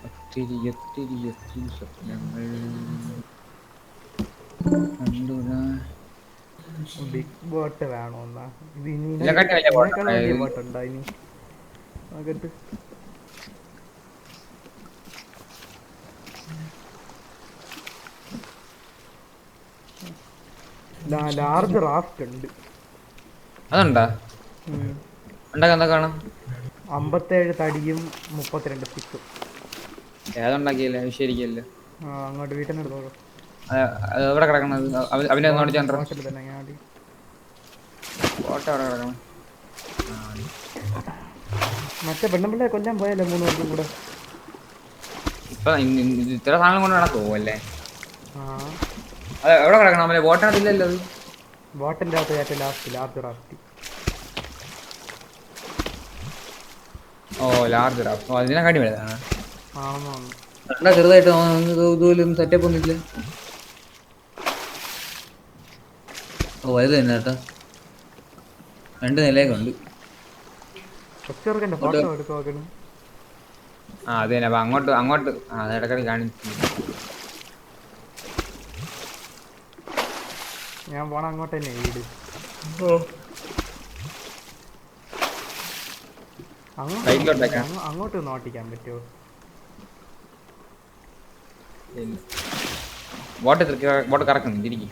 ഒത്തിരി ഒത്തിരി ഒത്തിരി സ്വപ്നങ്ങൾ ബിഗ് ബോട്ട് വേണോ എന്നാ? ഇത് ഇതിനെക്കാട്ടി വലിയ ബോട്ട് വലിയ ബോട്ടുണ്ടോ ഇനി? നോക്കട്ട്. ലാർജ് റാഫ്റ്റ് ഉണ്ട്. അതുണ്ടാ? ഉണ്ടാക്കാൻ എന്താ കാണാം? 57 തടിയും 32 സ്റ്റിക്കും. ഏതുണ്ടാക്കിയല്ലേ? ശരിക്കല്ലേ? അങ്ങോട്ട് വീട്ടിനെടുത്തോ. അത് എവിടെ കിടക്കണത്? അവനെ നോടിച്ചാൽ തന്നെ ഞാൻ ഫോട്ടോ എവിടെ കിടക്കണം? മറ്റേ പെണ്ണുമ്പിള്ളയെ കൊല്ലാൻ പോയല്ലേ 3 പേർക്കും കൂടെ. ഇപ്പൊ ഇത്ര സാധനം കൊണ്ട് നടക്കുമോ അല്ലേ? അത് എവിടെ കിടക്കണം? അവരെ ബോട്ടിനകത്തില്ലല്ലോ. അത് ബോട്ടിൻ്റെ അകത്ത് ഏറ്റവും ലാർജ് റാഫ്റ്റ്. ഓ ലാർജ് റാഫ്റ്റ്. ഓ അതിനെക്കാട്ടി വലുതാണ്. ആണോ? ചെറുതായിട്ട് ഇതുപോലും സെറ്റപ്പ് ഒന്നുമില്ല. ഓ വലുത് തന്നെ കേട്ടോ. 2 നിലയൊക്കെ ഉണ്ട്. ഫോട്ടോ എടുത്ത് നോക്കണം. ആ അത് തന്നെ. അപ്പൊ അങ്ങോട്ട് അത് ഇടയ്ക്കിടയ്ക്ക് കാണിച്ചു. ഞാൻ പോണ അങ്ങോട്ട് തന്നെ വീട്. അങ്ങോട്ട് നോട്ടിക്കാൻ പറ്റുമോ? ബോട്ട് കറക്കുന്നു തിരികെ.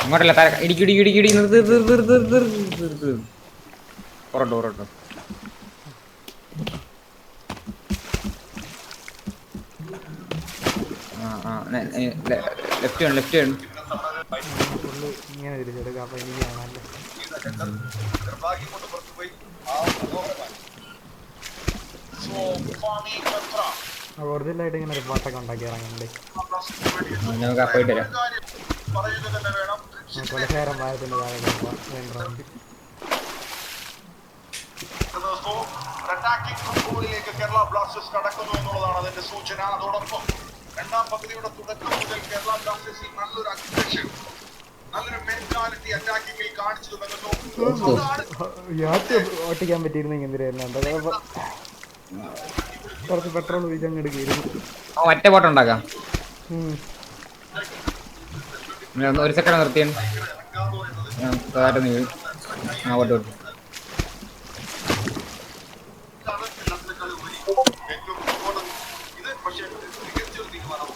അങ്ങോട്ടല്ല ഇടിക്കിടി നിർത്ത്. പുറട്ടോ. ലെഫ്റ്റ് വേണം. ഇങ്ങനെ തിരിച്ചെടുക്കാം. അപ്പൊ എനിക്കാണല്ലേ ഒറിജിനലായിട്ട് ഇങ്ങനെ ഒരു പാട്ടൊക്കെ ഉണ്ടാക്കി ഇറങ്ങണ്ടേ? നമുക്ക് പോയിട്ട് വരാം. കൊലശേരം വാരത്തിന്റെ താഴെ അറ്റാക്കിംഗ് ഫുട്ബോളിലേക്ക് കേരള ബ്ലാസ്റ്റേഴ്സ് കടക്കുന്നു എന്നുള്ളതാണ് അതിന്റെ സൂചന. അതോടൊപ്പം 2ാം പകുതിയുടെ തുടക്കം മുതൽ കേരള ബ്ലാസ്റ്റേഴ്സിൽ നല്ലൊരു അഗ്രഷൻ, നല്ലൊരു മെന്റാലിറ്റി അറ്റാക്കിംഗിൽ കാണിച്ചു തുടങ്ങുന്നു. ഓട്ടിക്കാൻ പറ്റിയിരുന്നെങ്കിൽ എന്തിനായിരുന്നു? കുറച്ച് പെട്രോൾ വീതം എടുക്കുകയായിരുന്നു. ഒറ്റ ബോട്ട് ഉണ്ടാക്കാം. ഒരു സെക്കൻഡ് നിർത്തിയാണ്. താഴ്ന്നു വീഴും. അങ്ങോട്ട് വിട്ടു. ഏറ്റവും ഇമ്പോർട്ടന്റ് ഇത് പക്ഷേ മികച്ചൊരു തീരുമാനമാണ്.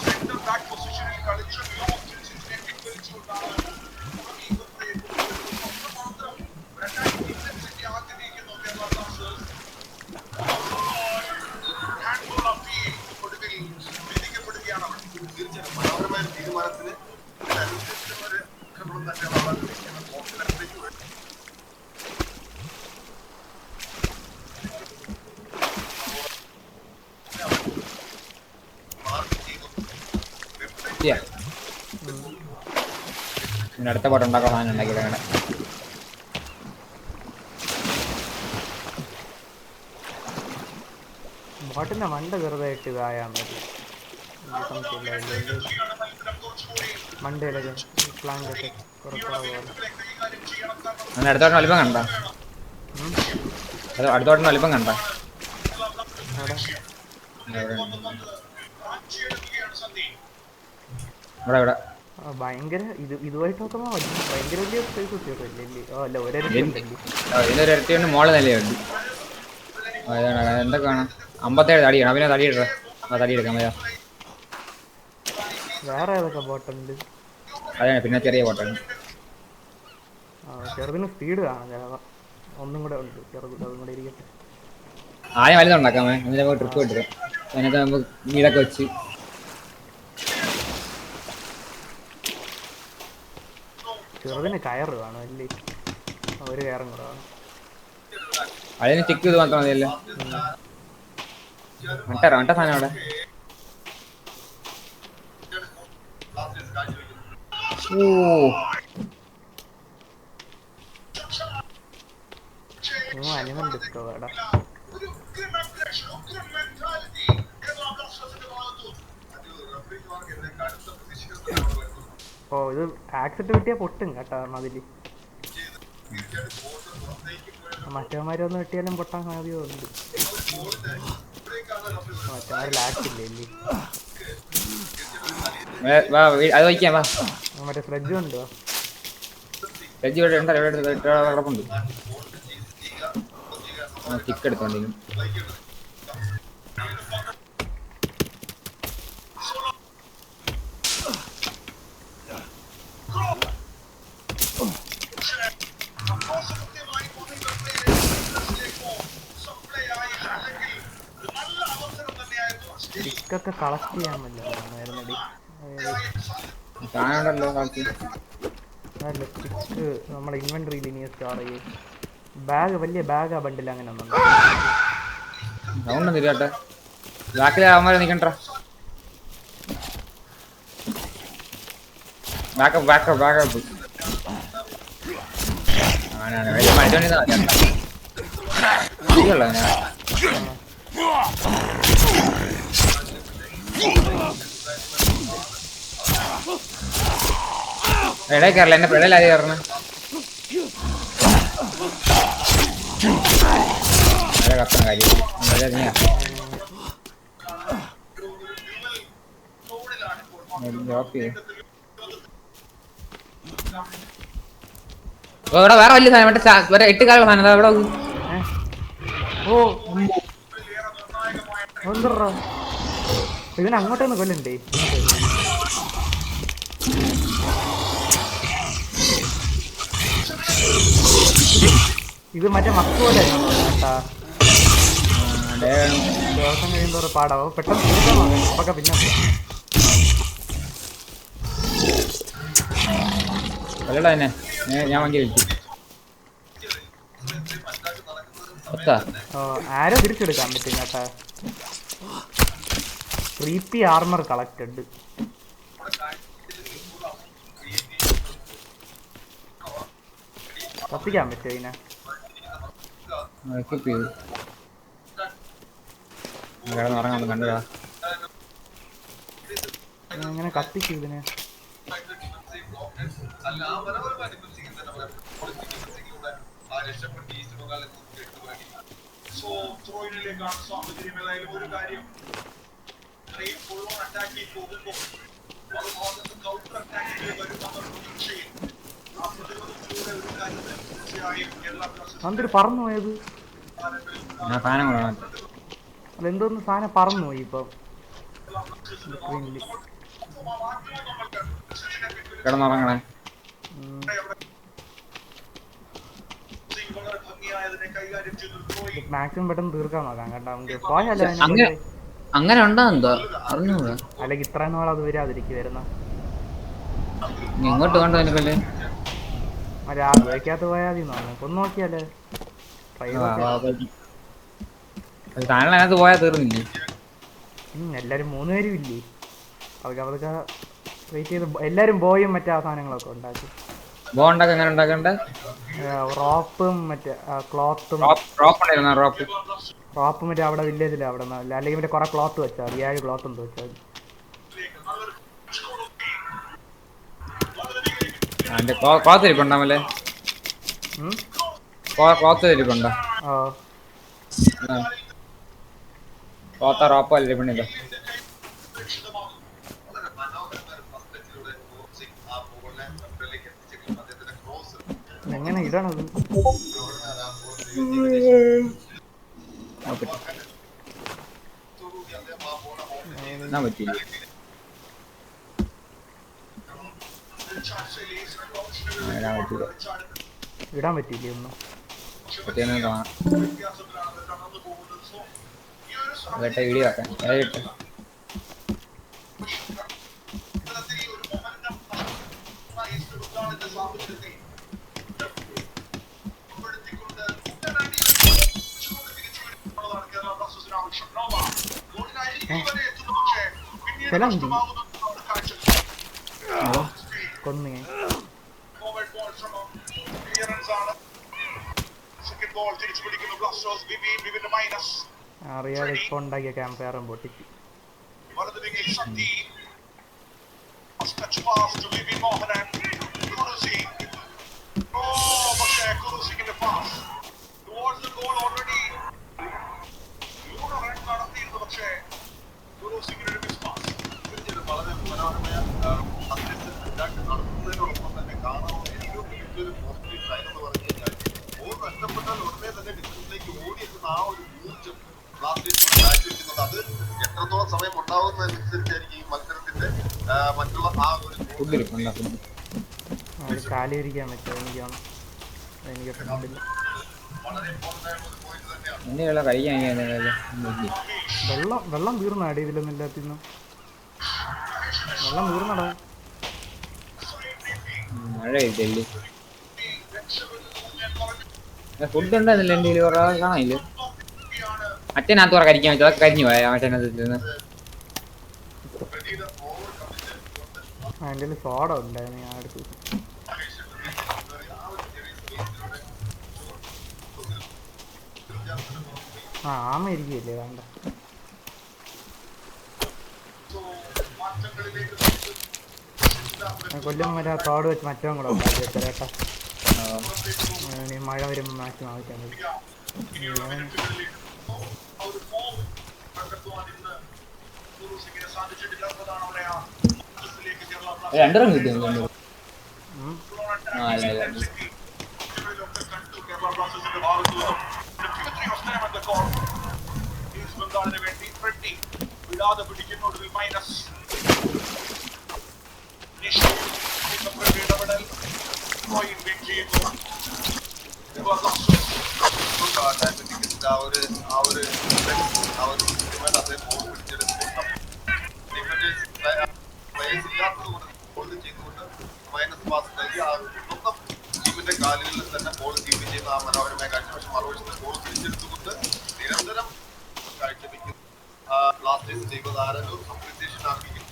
സെന്റർ ബാക്ക് പൊസിഷനിൽ കളിച്ച മിലോസിനെ പിൻവലിച്ചുകൊണ്ടാണ് മാത്രം ഇന്റൻസിറ്റി ആഗ്രഹിക്കുന്നു കേരള ബ്ലാസ്റ്റേഴ്സ്. ഹാൻഡ്ബോൾ അപ്പീൽ ഒടുവിൽ വിധിക്കപ്പെടുകയാണ്. തീർച്ചയായും മനോഹരമായ തീരുമാനത്തിന് അനുസരിച്ചുള്ളൊരു നമ്മൾ തന്നെ വളർന്നിരിക്കുന്ന കോൺഫിഡൻസിലേക്ക് വരും. പിന്നെ അടുത്ത പാട്ട് ഉണ്ടാക്കാൻ സാധനം ഉണ്ടാക്കിയിട്ട് അങ്ങനെ ബോട്ടിന്റെ മണ്ട വെറുതെ ഇട്ട് ഇതായാ മതി. മണ്ടയിലൊക്കെ പ്ലാന്റൊക്കെ കുറച്ചുകൂടെ പോലെ. അങ്ങനെ അടുത്തോട്ടം വലിപ്പം കണ്ട അടുത്തോട്ടം വലിപ്പം കണ്ട ഇവിടെ ഇവിടെ ഭയങ്കര ഇതുമായിട്ട് നോക്കുമ്പോ ഭയങ്കര വലിയ സ്പേസ് കിട്ടിയല്ലേ? അല്ല ഇതിനൊരു ഇരട്ടിയുണ്ട് മോളെ നിലയുണ്ട്. എന്തൊക്കെ കാണാം 57 തടിയാണ്. പിന്നെ തടിയിട തടിയെടുക്കാൻ വരാ. വേറെ ഏതൊക്കെ ബോട്ടുണ്ട്? അതെ പിന്നെ ചെറിയ ബോട്ടാണ്. ചെറുതിന് സ്പീഡ് കാണാം ചിലപ്പോൾ. ഒന്നും കൂടെ ഉണ്ട് ചെറുത്, അതും കൂടെ ഇരിക്കട്ടെ. ആദ്യം വലുതുണ്ടാക്കാമേ, എന്നിട്ട് നമുക്ക് ട്രിപ്പ് കിട്ടും. അതിനകത്ത് നമുക്ക് വീടൊക്കെ വെച്ച് ചെറുതിന് കയറ് കാണും അല്ലേ? ഒരു കയറും കൂടെ കാണും. അതിന് സ്റ്റിക്ക് ചെയ്ത് മാത്രം മതിയല്ലോ. മട്ട സാധനം അവിടെ. ഓ അനിമൽ ഡിസ്കവേർഡാ. ഓ ഇത് ആക്സിഡന്റ് കിട്ടിയാൽ പൊട്ടും കേട്ടോ. കാരണം അതില് മറ്റവന്മാരൊന്നും കിട്ടിയാലും പൊട്ടാൻ സാധ്യത ഉണ്ട്. മറ്റവന്മാരിൽ ആക്സില്ലേ ഇല്ലേ? അത് വയ്ക്കാം. വാ മറ്റേ ഫ്രിഡ്ജ് ഉണ്ടോ? ഫ്രിഡ്ജ് ഇവിടെ ഉണ്ടോ? ഇവിടെ കിടപ്പുണ്ട്. സ്റ്റിക്ക് എടുത്തോണ്ടിരിക്കും. സ്റ്റിക്കൊക്കെ കളക്ട് ചെയ്യാൻ പറ്റില്ല. സാധനമുണ്ടല്ലോ അല്ല സ്റ്റിക്ക് നമ്മുടെ ഇൻവെന്ററിയിൽ ഇനി സ്റ്റാർ ചെയ്യും. ബാഗ് വലിയ ബാഗാ ബണ്ടിൽ അങ്ങനെ ഒന്നും സൗണ്ട് തിരിയാട്ടെ. ബാക്കിൽ അവന്മാരെ നിൽക്കണ്ട. ബാക്കപ്പ് ആണാണ് വലിയ മനുഷ്യനെ ഇടയിൽ കയറില്ല. എന്റെ പിള്ളേർ ആദ്യം കയറണ കത്തണ കാര്യം ഇവിടെ വേറെ വലിയ സാധനം മറ്റേ 8 കാലുള്ള സാധനം അവിടെ. ഓ എന്തോ ഇതിന് അങ്ങോട്ടൊന്ന് കൊല്ലണ്ടേ? ഇത് മറ്റേ മക്ക് പോലെ കേട്ടാ. ദിവസം കഴിയുമ്പോൾ പാടാവും. പെട്ടെന്ന് നമുക്ക് പിന്നെ തന്നെ ഞാൻ വണ്ടി വിളിച്ചു. ആരോ തിരിച്ചെടുക്കാൻ പറ്റും കേട്ടാ. Creepy armour collected. കത്തിക്കാൻ പറ്റുമോ ഇതിനെ? കിടന്നുറങ്ങാൻ കണ്ടുക. ഇങ്ങനെ കത്തിക്കും ഇതിനെ. ഒരു കാര്യം കൗണ്ടർ അറ്റാക്കിൽ വരുമെന്ന പ്രതീക്ഷയിൽ ആ പ്രതിരോധത്തിലൂടെ ഒരു കാര്യത്തിൽ തീർച്ചയായും കേരള ബ്ലാസ്റ്റേഴ്സ് അതൊരു പറന്നു പോയത്. ഞാൻ സാധനം കൊണ്ടുവന്നു. അതെന്തോന്ന് സാധനം പറന്നു പോയി ഇപ്പം സ്ക്രീനിൽ. കിടന്നുറങ്ങണേ. വളരെ ഭംഗിയായതിനെ കൈകാര്യം ചെയ്തു ത്രോയി മാക്സിമം പെട്ടെന്ന് തീർക്കാൻ നോക്കാം കേട്ടോ. നമുക്ക് പോയാലോ അങ്ങനെ ഉണ്ടോ എന്തോ അറിഞ്ഞൂടാ. അല്ലെങ്കിൽ ഇത്രയും നാൾ അത് വരാതിരിക്കുവായിരുന്നു. ഇങ്ങോട്ട് വേണ്ട എനിക്കല്ലേ. മറ്റേ ആ ഉപയോഗിക്കാത്ത പോയാൽ മതി തോന്നുന്നു. ഒന്ന് നോക്കിയാലേ ട്രൈ താങ്കൾ അതിനകത്ത് പോയാൽ തീർന്നില്ലേ? എല്ലാവരും 3 പേരും ഇല്ലേ? അതൊക്കെ വെയിറ്റ് ചെയ്ത് എല്ലാവരും ബോയും മറ്റേ ആ സാധനങ്ങളൊക്കെ ഉണ്ടാക്കി. ബോ ഉണ്ടാക്കി എങ്ങനെ ഉണ്ടാക്കണ്ടേ? റോപ്പും മറ്റേ ക്ലോത്തും. റോപ്പ് മറ്റേ അവിടെ വില്ലേജിൽ അവിടെ അല്ലെങ്കിൽ മറ്റേ കുറെ ക്ലോത്ത് വെച്ചാൽ 7 ക്ലോത്ത് എന്തോ വെച്ചാൽ ക്ലോത്ത് ഇരിപ്പുണ്ടാമല്ലേ? ക്ലോത്ത് ഇരിപ്പുണ്ടോ? ക്ലോത്ത റോപ്പോ ഇരിപ്പുണ്ടോ? എങ്ങനെ ഇടണത്? പറ്റില്ല. ഇടാൻ പറ്റിയില്ലേ ഒന്നും? വീഡിയോ ആക്കാൻ കൊന്നു അറിയാതെ ഇപ്പൊ ഉണ്ടാക്കിയ ക്യാമ്പയറും പൊട്ടിച്ച്. വളരെ മനോഹരമായ നടത്തുന്നതിനോടൊപ്പം തന്നെ കാണാവുന്ന ഏറ്റവും വലിയൊരു പോസിറ്റീവ് സൈൻ എന്ന് പറഞ്ഞു കഴിഞ്ഞാൽ ഗോൾ നഷ്ടപ്പെട്ടാൽ ഉടനെ തന്നെ ഡിഫൻസിലേക്ക് ഓടിയെത്തുന്ന ആ ഒരു ഊർജ്ജം ബ്ലാസ്റ്റേഴ്സിന് കാഴ്ചവെക്കുന്നത്. അത് എത്രത്തോളം സമയം ഉണ്ടാവുന്നതനുസരിച്ചായിരിക്കും ഈ മത്സരത്തിന്റെ മറ്റുള്ള ആ ഒരു കാലിരിക്കാൻ പറ്റുമോ? എനിക്ക് വളരെ ഇമ്പോർട്ടൻ്റ് ആയ ഒരു പോയിന്റ് തന്നെയാണ്. വെള്ളം തീർന്നാടി ഇതിലൊന്നും ഇല്ലാത്തിന്നും. വെള്ളം തീർന്നടാ. മഴ ഇല്ലേ? ഫുഡ് ഉണ്ടായിരുന്നില്ല എൻ്റെ കാണാനില്ല. അച്ഛനകത്ത് കുറെ കരിക്കാൻ പറ്റും. അതൊക്കെ കരിഞ്ഞു പോയ മറ്റേനകത്ത് നിന്ന്. അതിൻ്റെ സോഡ ഉണ്ടായിരുന്നു ഞാൻ അടുത്ത്. ആമ ഇരിക്കില്ലേ? വേണ്ട. കൊല്ലം വരെ തോട് വെച്ച് മറ്റവും കൂടെ ഉണ്ടാക്കി വെച്ചേട്ടാ. മഴ വരുമ്പോൾ മാക്സിമം ആവശ്യം മതി. രണ്ടെണ്ണം കിട്ടും. വിടാതെ പിടിക്കുന്നു മൈനസ് ഇടപെടൽ മൈനസ് പാസ് നൽകി സ്വന്തം ടീമിന്റെ കാലുകളിൽ തന്നെ ബോൾ കീപ്പ് ചെയ്യുന്ന ആ മനോഹരമായ കാഴ്ച. പക്ഷെ മറുവശത്ത് ബോൾ തിരിച്ചെടുത്തുകൊണ്ട് നിരന്തരം കാഴ്ചവെക്കുന്നു ബ്ലാസ്റ്റേഴ്സ് ചെയ്യുന്നത് ആരൊരു അപ്രീസിയേഷൻ ആർപ്പിക്കുന്നു.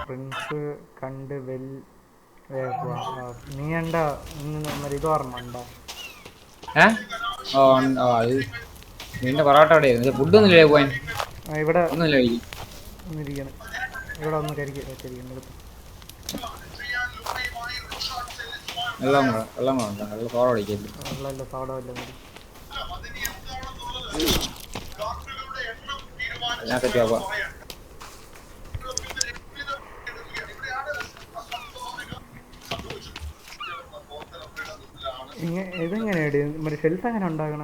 പ്രിൻസ് കണ്ട് നീ എന്താ ഇത് ഓർമ്മ ഉണ്ടോ? നിന്റെ പൊറോട്ട എവിടെയായിരുന്നു? ഫുഡ് ഒന്നുമില്ലേ പോയാൻ? ഇവിടെ ഒന്നുമില്ല. ഒന്നിരിക്കണം. ഇവിടെ ഒന്ന് കരിക്കുന്നത്. വെള്ളം വെള്ളം വേണ്ട വെള്ളം സോറ അടിക്കല്ലേ വെള്ളമല്ല സോഡ വല്ലതും മതി. അതിന് എന്താണെന്നുള്ളത് കാർഡുകളുടെ എണ്ണം ഞാൻ സെറ്റ് ആവാം. ഇതെങ്ങനെയാടി മറ്റേ ഷെൽഫ് എങ്ങനെ ഉണ്ടാക്കണ?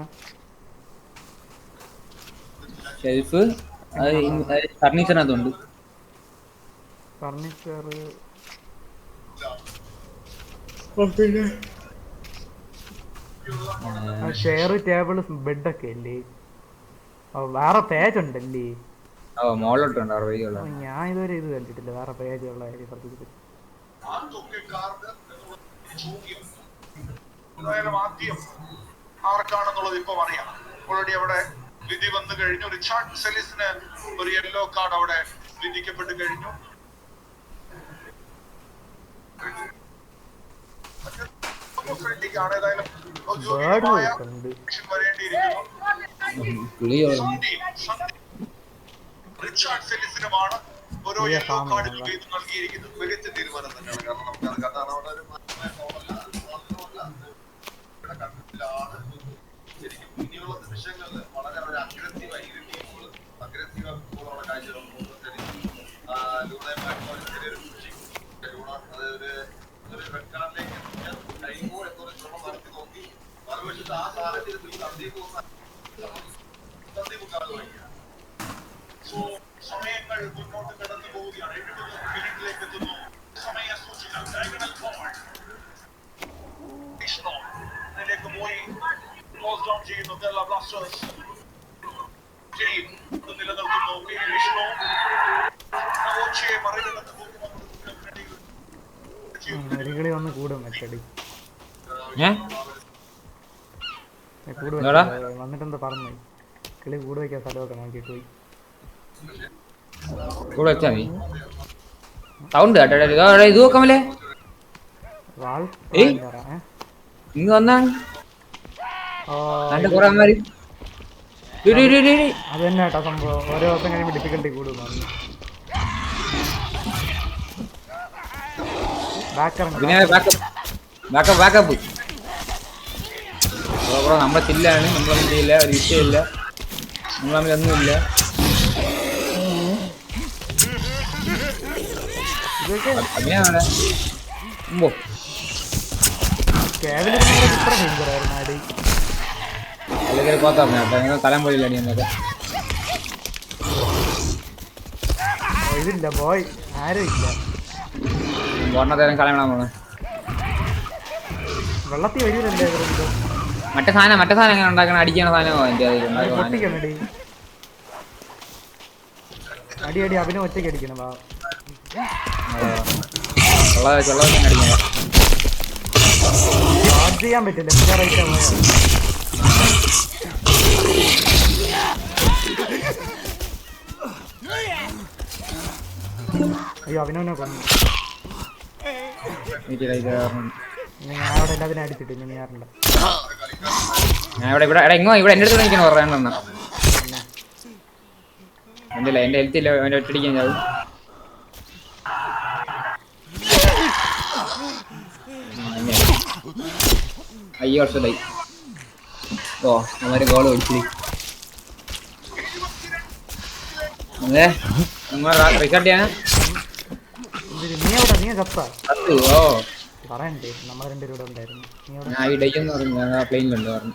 ഷെൽഫ് ഫർണിച്ചറിനകത്തുണ്ട്. ഫർണിച്ചർ ചെയർ ടേബിൾ ബെഡൊക്കെ അല്ലേ? വേറെ പേജ് ഉണ്ടല്ലേ? ഓ മോളിലോട്ടുണ്ട് 60 ഞാൻ ഇതുവരെ ഇത് കണ്ടിട്ടില്ല, വേറെ പേജ് ഉള്ള കാര്യം പറഞ്ഞിട്ട്. എന്തായാലും ആദ്യം ആർക്കാണെന്നുള്ളത് ഇപ്പൊ അറിയാം. ഓൾറെഡി അവിടെ വിധി വന്നു കഴിഞ്ഞു. റിച്ചാർഡ് സെലിസിന് ഒരു യെല്ലോ കാർഡ് അവിടെ വിധിക്കപ്പെട്ട് കഴിഞ്ഞു. ഫ്രണ്ടിക്കാണ് ഏതായാലും വരേണ്ടിയിരിക്കുന്നു. റിച്ചാർഡ് സെലിസിനുമാണ് ഓരോ യെല്ലോ കാർഡുകൾ വീതം നൽകിയിരിക്കുന്നത്. മികച്ച തീരുമാനം തന്നെയാണ്. കാരണം നമുക്കത് കണ്ടാണ് അവിടെ ഒരു ശരിക്കും ഇനിയുള്ള നിമിഷങ്ങളിൽ വളരെ ഒരു അഗ്രസീവായി മറുവശത്ത് ആ സാഹചര്യത്തിൽ സമയങ്ങൾ മുന്നോട്ട് കടന്നു പോവുകയാണ്. 70 മിനിറ്റിലേക്ക് എത്തുന്നു. സമയ സൂചികൾ ഡയഗണൽ ഫോർവേഡ് അതിലേക്ക് പോയി ക്ലോസ് ഡൗൺ ചെയ്യുന്നു. കേരള ബ്ലാസ്റ്റേഴ്സ് നിലനിർത്തുന്നു. വിഷ്ണു നവോച്ചയെ മറികടന്ന് കളി വന്ന് കൂടും മറ്റടി വന്നിട്ടെന്താ പറഞ്ഞു കിളി കൂട് വയ്ക്കാൻ സ്ഥലമൊക്കെ നോക്കിയിട്ട് പോയി. കൂടെ വെച്ചാ മതി. സൗണ്ട് കേട്ടോ ഇത് നോക്കാമല്ലേ? ഇങ്ങ് വന്നാണ് കുറെ അമ്മമാര്. അത് തന്നെ കേട്ടോ സംഭവം. ഓരോ ദിവസം കഴിയുമ്പോൾ ഡിഫിക്കൽട്ടി കൂടും. ബാക്കപ്പ് നമ്മളെ ചില്ലാണ്. നമ്മളൊന്നും ചെയ്യില്ല, ഒരു വിഷയമില്ല, നമ്മൾ തമ്മിലൊന്നുമില്ല. അങ്ങനെയാണല്ലേ അല്ലെങ്കിൽ പാത്താ കലം പോയില്ല എന്നൊക്കെ. ഇതില്ല ബോയ് ആരും ഇല്ല. ബോർണത്തേരം കളയണം പോണ വെള്ളത്തിൽ വരില്ലല്ലേ? മറ്റേ സാധനം എങ്ങനെ ഉണ്ടാക്കണം? അടിക്കണ സാധനമോ എൻ്റെ പൊട്ടിക്കണടി. അടി അടി അഭിനയം ഒറ്റയ്ക്ക് അടിക്കണം. ചാർജ് ചെയ്യാൻ പറ്റില്ല. അയ്യോ അഭിനവനെ കൊന്നു. ഞാൻ അവിടെ എല്ലാത്തിനും അടിച്ചിട്ട് ഇനി ഞാറുണ്ട്. ഞാൻ ഇവിടെ എങ്ങോ ഇവിടെ എൻ്റെ അടുത്ത് നിൽക്കണം പറയാനെണ്ണ. എൻ്റെ ഹെൽത്ത് ഇല്ല, അവൻ്റെ ഒറ്റടിക്കാൻ ചാവും. അയ്യോ വർഷമായി. ഓ അവര് ഗോള് ഒഴിച്ചിരി. റിസൾട്ട് ചെയ്യാനാ പറയണ്ടേ? നമ്മൾ രണ്ടുപേരും ഇവിടെ ഉണ്ടായിരുന്നു. ഞാൻ ഇടയ്ക്കെന്ന് പറഞ്ഞു. ഞാൻ ആ പ്ലെയിനിലുണ്ട് പറഞ്ഞു.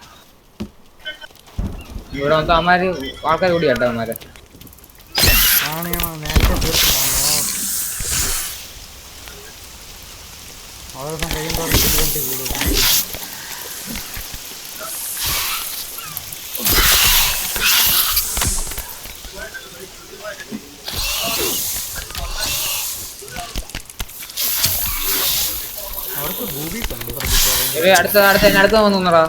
ഇവിടെ മൊത്തം അമ്മമാര് ആൾക്കാർ കൂടി കേട്ടോ. അമ്മമാരെ ആണ് നേരത്തെ തീർത്തുണ്ടോ? ഓരോ ദിവസം കഴിയുമ്പോൾ ഡിഫിക്കൽട്ടി കൂടും. അവർക്ക് ഭൂമീസ് ഉണ്ട്. അടുത്ത വന്നോന്നറാ.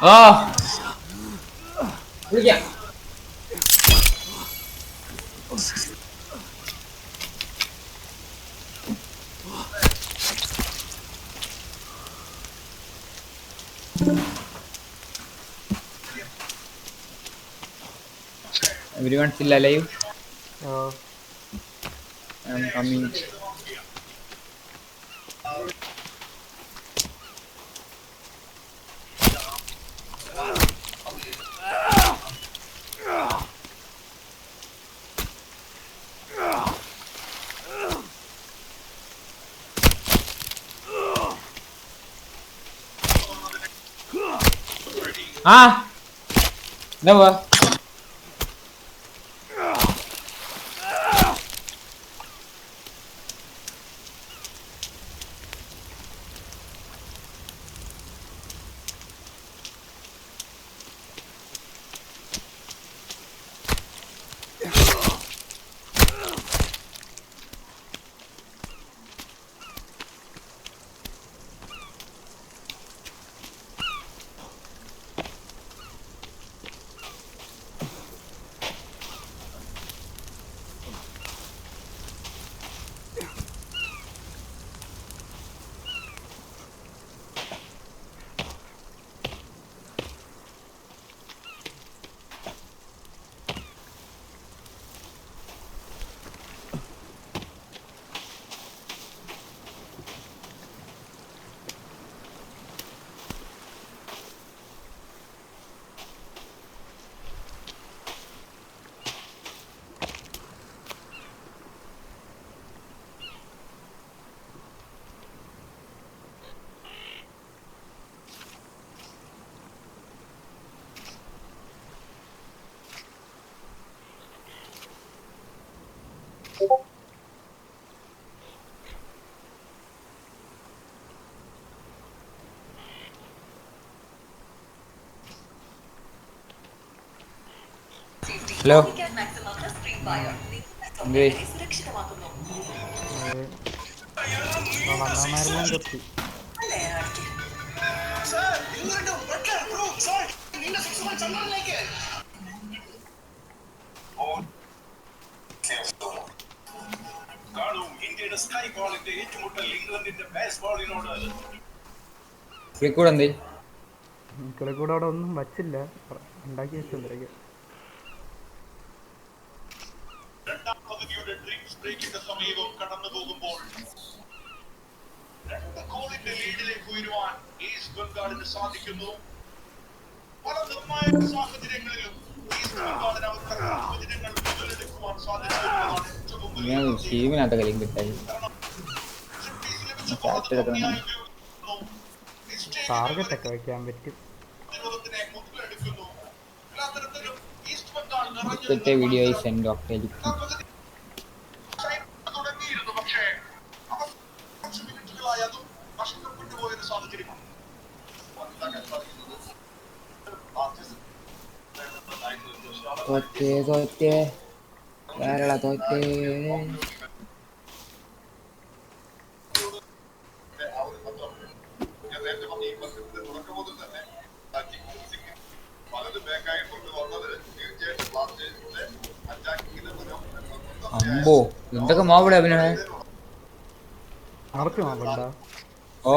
ഓ വിളിക്കാം. Everyone still alive? Oh I'm coming. Ah! No. Hello എന്തേ സുരക്ഷിതമാക്കുന്നു. വന്നവന്മാരെല്ലാം കത്തി. കാണൂ ഇന്ത്യയുടെ സ്കൈ ബോളിന്റെ ഏറ്റുമുട്ടൽ ഇംഗ്ലണ്ടിന്റെ ബേസ് ബോളിനോട്. ക്ലിക്കൂടെ എന്തേ മക്കളെ കൂടെ അവിടെ ഒന്നും വച്ചില്ല, ഉണ്ടാക്കി വെച്ചോണ്ടിരിക്കുക. രണ്ടാം പകുതിയുടെ ഡ്രീംസ് ബ്രേക്കിന്റെ സമീപം കടന്നു പോകുമ്പോൾ 2 ഗോളിന്റെ ലീഡിലേക്ക് ഉയരുവാൻ ഈസ്റ്റ് ബംഗാളിന് സാധിക്കുന്നു. പല നിർണായക സാഹചര്യങ്ങളിലും ഈസ്റ്റ് ബംഗാളിന് അവരുടെ സാഹചര്യങ്ങൾ മുതലെടുക്കുവാൻ സാധിച്ചു എന്നതാണ് ഏറ്റവും വലിയ ഞാൻ ഷീവിനകത്ത് കളിയും കിട്ടായി ടാർഗറ്റ് ഒക്കെ വയ്ക്കാൻ പറ്റും. വീഡിയോ സെൻഡ് ഡോക്ടർ തുടങ്ങിയിരുന്നു. പക്ഷേ മിനിറ്റുകളായി അതും നഷ്ടപ്പെട്ടു പോയൊരു സാഹചര്യമാണ്. തോറ്റേ കേരള തോറ്റേ. അമ്പോ എന്തൊക്കെ മാവിടെ അഭിനയ. ആർക്ക് നോക്കണ്ട. ഓ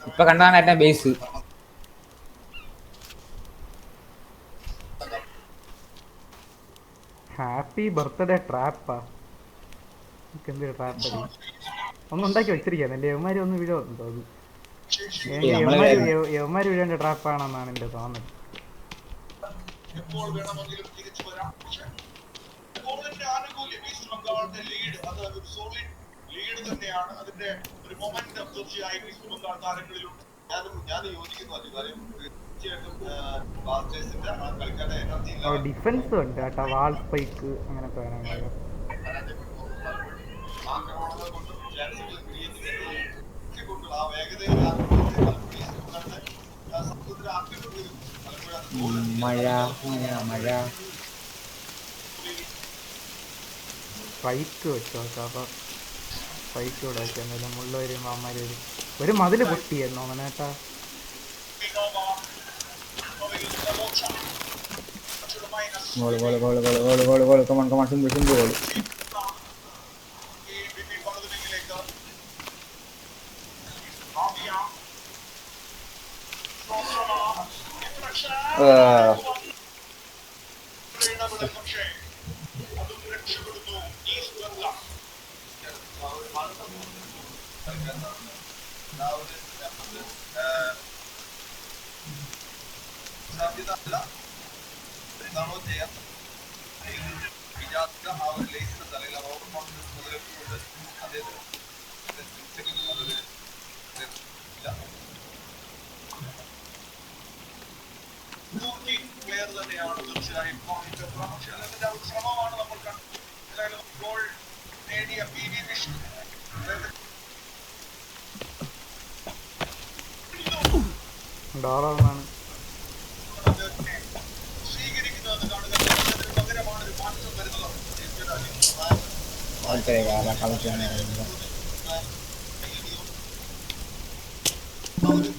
ഇപ്പൊ കണ്ടാണ് ഏറ്റവും ബേസ്. Happy birthday ട്രാപ്പാ. എന്തൊരു ട്രാപ്പ് ഒന്നും ഉണ്ടാക്കി വെച്ചിരിക്കാൻ എൻ്റെ യവന്മാര് ഒന്ന് വീഴുന്നുണ്ടോ? അത് യവന്മാര് വീഴേണ്ട ട്രാപ്പാണെന്നാണ് എൻ്റെ തോന്നൽ. എപ്പോൾ വേണമെങ്കിലും തിരിച്ചു വരാം. ഗോളിന്റെ ആനുകൂല്യം ഈസ്റ്റ് ബംഗാളിന്റെ ലീഡ് അത് ഒരു സോളിഡ് ലീഡ് തന്നെയാണ്. അതിന്റെ ഒരു മൊമെന്റം തീർച്ചയായും ഈസ്റ്റ് ബംഗാൾ താരങ്ങളിലുണ്ട്. ഞാൻ യോജിക്കുന്നു. കാര്യം തീർച്ചയായിട്ടും ബ്ലാസ്റ്റേഴ്സിന്റെ കളിക്കാരുടെ എനർജി ഡിഫൻസ് ഉണ്ട് കേട്ടോ, വാൾ സ്പൈക്ക് അങ്ങനത്തെ കാര്യങ്ങൾ. ആക്രമണങ്ങൾ കൊണ്ടും ചാൻസുകൾ ക്രിയേറ്റ് ചെയ്യുന്നതും ആ വേഗതയിൽ സമുദ്ര ആക്രമണം മഴ മഴ മഴ സ്പൈക്ക് വെച്ചോ. അപ്പോൾ സ്പൈക്ക് കൂടെ വെച്ചു എന്തായാലും മുള്ള വരും. അമ്മമാർ വരും. ഒരു മതിൽ പൊട്ടിയെന്നോ അങ്ങനെ കേട്ടാ. Goal goal goal goal goal goal goal come on come on simple simple goal. പക്ഷേ അതും രക്ഷപ്പെടുന്നു ഈസ്റ്റ് ബംഗാൾ. സാധ്യത അല്ല എന്താണോ ചെയ്യാൻ വിജാത്ത ആ ഒരു ലേസിന്റെ തലയിൽ ഓവർ കോൺഫിഡൻസ് മുതലെടുത്തുകൊണ്ട് അദ്ദേഹത്തിന് പ്ലെയർ തന്നെയാണ് തീർച്ചയായും. പക്ഷേ അതിന്റെ ഒരു ശ്രമമാണ് നമ്മൾ കണ്ടത്. എന്തായാലും ഗോൾ നേടിയ PV വിഷ്ണു ഡോളറാണ് സ്വീകരിക്കുന്നത് കാണുക. അതിന് പകരമാണ് ഒരു മാറ്റം വരുന്നത്.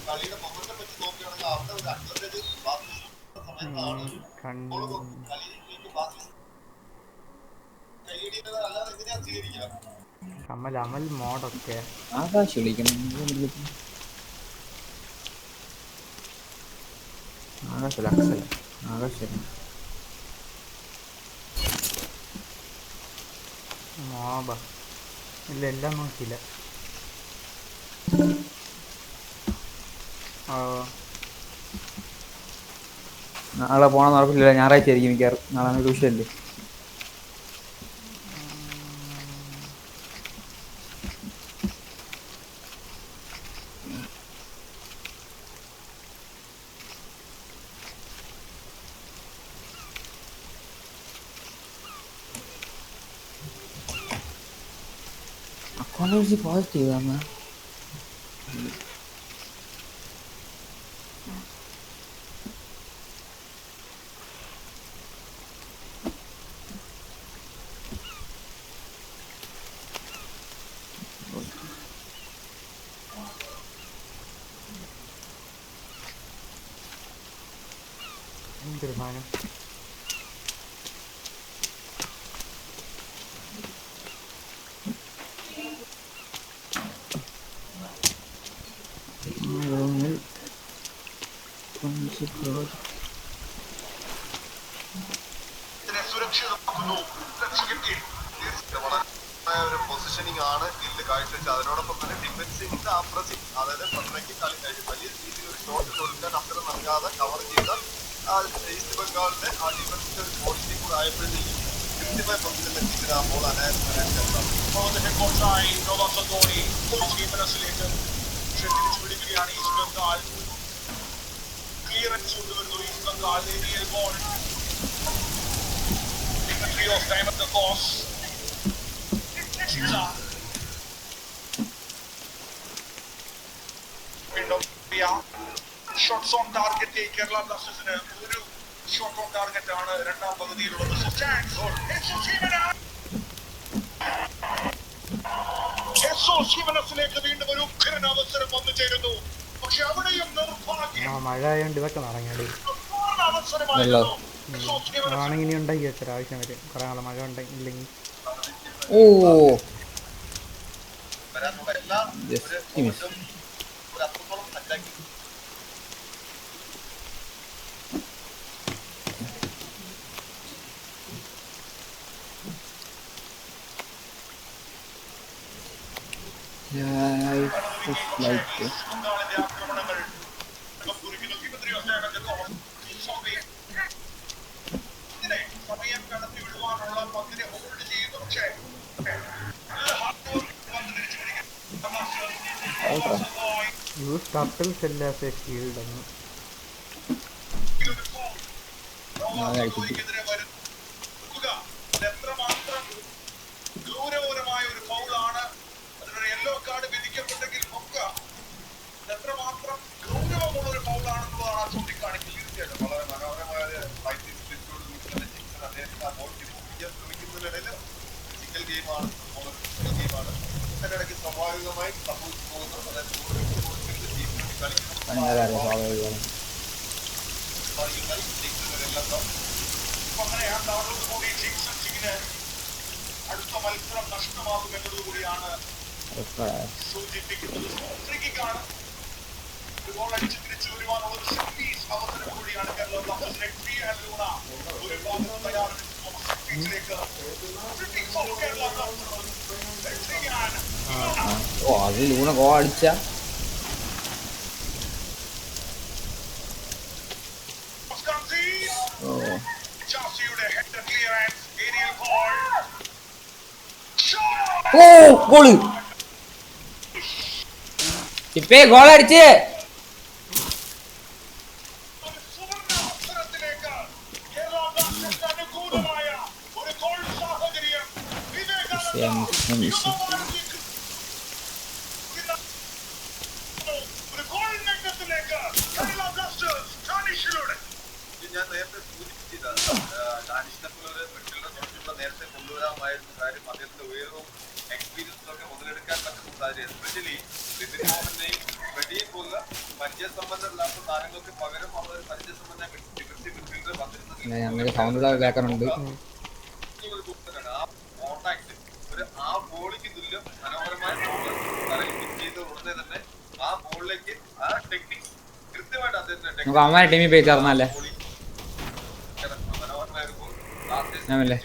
കളിയുടെ മൊമെന്റം വെച്ച് നോക്കുകയാണെങ്കിൽ അവിടെ ഒരു അഡ്വാൻറ്റേജ് സമയത്താണ് കൈയടിക്കുന്നത്. അല്ലാതെ എങ്ങനെയാ സ്വീകരിക്കുക? കമൽ അമൽ മോഡൊക്കെ ആകാശ് വിളിക്കണം. ആകാശല്ല അക്സല ആകാശല്ല മോബ ഇല്ല, എല്ലാം നോക്കിയില്ല. നാളെ പോകണമെന്ന് ഉറപ്പില്ല. ഞായറാഴ്ച ആയിരിക്കും മിക്കവാറും. നാളെ ട്യൂഷനല്ലേ. അക്കൗണ്ടൻസി പോസിറ്റീവ് ആണ്. എന്തൊരു സാധനം. സുരക്ഷിതമാക്കുന്നു. രക്ഷകെട്ടി വളരെ ഒരു പൊസിഷനിങ് ആണ് ഗില്ല് കാഴ്ചവെച്ചത്. അതിനോടൊപ്പം തന്നെ ഡിഫൻസിന്റെ ആ പ്രസിംഗ്, അതായത് പത്രയ്ക്ക് വലിയ രീതിയിൽ ഒരു ഷോട്ട് കൊടുക്കാൻ അവസരം നൽകാതെ കവർ ചെയ്ത ഈസ്റ്റ് ബംഗാളിന്റെ ആ ഡിഫൻസിന്റെ ഒരു ക്വാളിറ്റി കൂടെ ആയപ്പോഴത്തേക്കും 55% എത്തിക്കുന്ന ആ ബോൾ പിടിക്കുകയാണ് ഈസ്റ്റ് ബംഗാൾ. ക്ലിയറൻസ് കൊണ്ടുവരുന്നു East Bengal. Aerial ball of time at the course. Shots on target Kerala ബ്ലാസ്റ്റേഴ്സിന് ഒരു ഷോട്ട് ഓൺ ടാർഗറ്റ് ആണ് രണ്ടാം പകുതിയിലുള്ളത്. വീണ്ടും ഒരു ഉഗ്രൻ അവസരം വന്നു ചേരുന്നു. പക്ഷെ അവിടെയും മഴ ആയതുകൊണ്ട് ഇതൊക്കെ നടങ്ങേണ്ടി അവസരമായിരുന്നു. ആണെങ്കിൽ ഇനി ഉണ്ടാക്കി വെച്ചാൽ ആവശ്യം വരും. കുറെ നാളെ മഴ ഇല്ലെങ്കിൽ ഓ ആക്രമണങ്ങൾ സമയം കടത്തി വിടുവാനുള്ള പന്തിനെ ഹോൾഡ് ചെയ്യുന്നു. പക്ഷേ യൂസ് ടർട്ടിൽസ് എല്ലാം ഷീൽഡ് ഒന്ന് എത്രമാത്രം ഗൗരവപരമായ ഒരു ഫൗളാണ്. അതിനൊരു യെല്ലോ കാർഡ് വിധിക്കപ്പെട്ടെങ്കിൽ നോക്കുക എത്രമാത്രം ഗൗരവമുള്ള ഒരു ഫൗളാണെന്നുള്ളതാണ് ആ ചൂണ്ടിക്കാണിക്കൽ. തീർച്ചയായിട്ടും വളരെ മനോഹരമായ ശ്രമിക്കുന്നതിനിടയിൽ ഫിസിക്കൽ ഗെയിമാണ്, ഗെയിമാണ്. അതിനിടയ്ക്ക് സ്വാഭാവികമായി സംഭവിച്ചു പോകുന്നത് അതായത് അടുത്ത മത്സരം നഷ്ടമാകും എന്നതുകൂടിയാണ് സൂചിപ്പിക്കുന്നത്. ഗോൾ അടിച്ച് തിരിച്ചു വരുവാനുള്ള ഒരു അവസരം കൂടിയാണ് കേരള ബ്ലാസ്റ്റേഴ്സിനെ. ഒരു ഭാഗം തയ്യാറെടുത്തു. അത് ലൂണ ഗോൾ അടിച്ച ഓ ഗോള് ഇപ്പേ ഗോൾ അടിച്ച് ഞാൻ നേരത്തെ സൂചിപ്പിച്ചതാണ് നേരത്തെ കൊണ്ടുവരാമായിരുന്ന കാര്യം അദ്ദേഹത്തിന്റെ ഉയരവും എക്സ്പീരിയൻസും ഒക്കെ മുതലെടുക്കാൻ പറ്റുന്ന സാഹചര്യം എസ്പെഷ്യലി വെടിയെ പോലുള്ള പരിചയസമ്പന്നരില്ലാത്ത താരങ്ങൾക്ക് പകരം അവർ പരിചയസമ്പന്ന മിഡ്ഫീൽഡർ കേൾക്കാനുണ്ട് ആ കോണ്ടാക്ട് ആ ബോളിക്ക് തുല്യം മനോഹരമായ ചെയ്ത ഉടനെ തന്നെ ആ ബോളിലേക്ക് ആ ടെക്നിക്സ് കൃത്യമായിട്ട് അദ്ദേഹത്തിന്റെ അമ്മ ടീമിൽ പോയി ചേർന്നല്ലേ ഞാനല്ലേ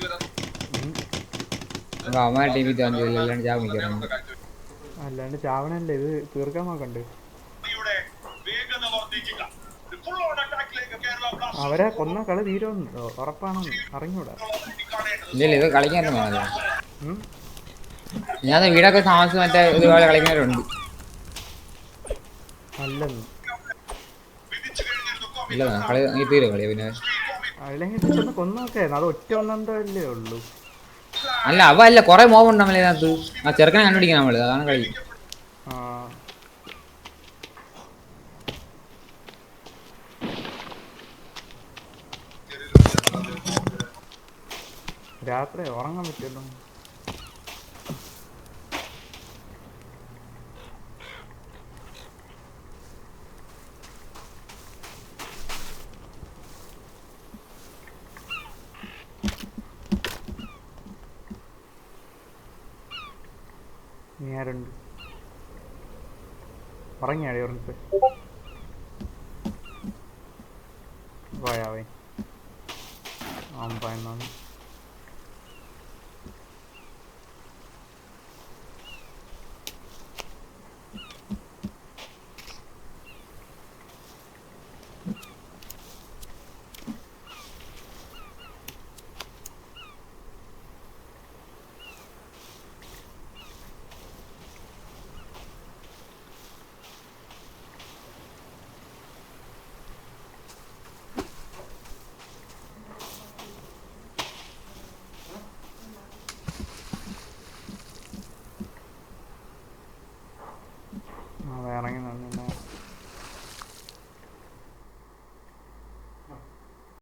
അമ്മ ടീമിൽ അല്ലാണ്ട് ചാവ് മിക്കറുണ്ട് അല്ലാണ്ട് ചാവണല്ലേ ഇത് തീർക്കാൻ നോക്കണ്ട്. അവരെ കൊന്ന കളി തീരുമെന്നോ ഉറപ്പാണോ അറിഞ്ഞൂടാ. ഇല്ല ഇത് കളിക്കാനും വേണല്ലോ. ഞാൻ വീടൊക്കെ താമസിച്ച് മറ്റേ ഇതുപോലെ കളിക്കുന്നവരുണ്ട്. അല്ലെന്ന് ഇല്ല കളി നീ തീരും കളി പിന്നെ അല്ലെങ്കിൽ ചെന്ന് കൊന്നൊക്കെ അത് ഒറ്റ ഒന്നല്ലേ ഉള്ളൂ. അല്ല അവ അല്ല കൊറേ മോവുണ്ട് നമ്മളെ ഇതിനകത്ത്. ആ ചെറുക്കനെ കണ്ടുപിടിക്കണം നമ്മള്, അതാണ് കളി. രാത്രി ഉറങ്ങാൻ പറ്റുമല്ലോ. നീ ആരുണ്ട് ഉറങ്ങിയാടി ഉറങ്ങിട്ട് പോയാവേ പറയുന്നു.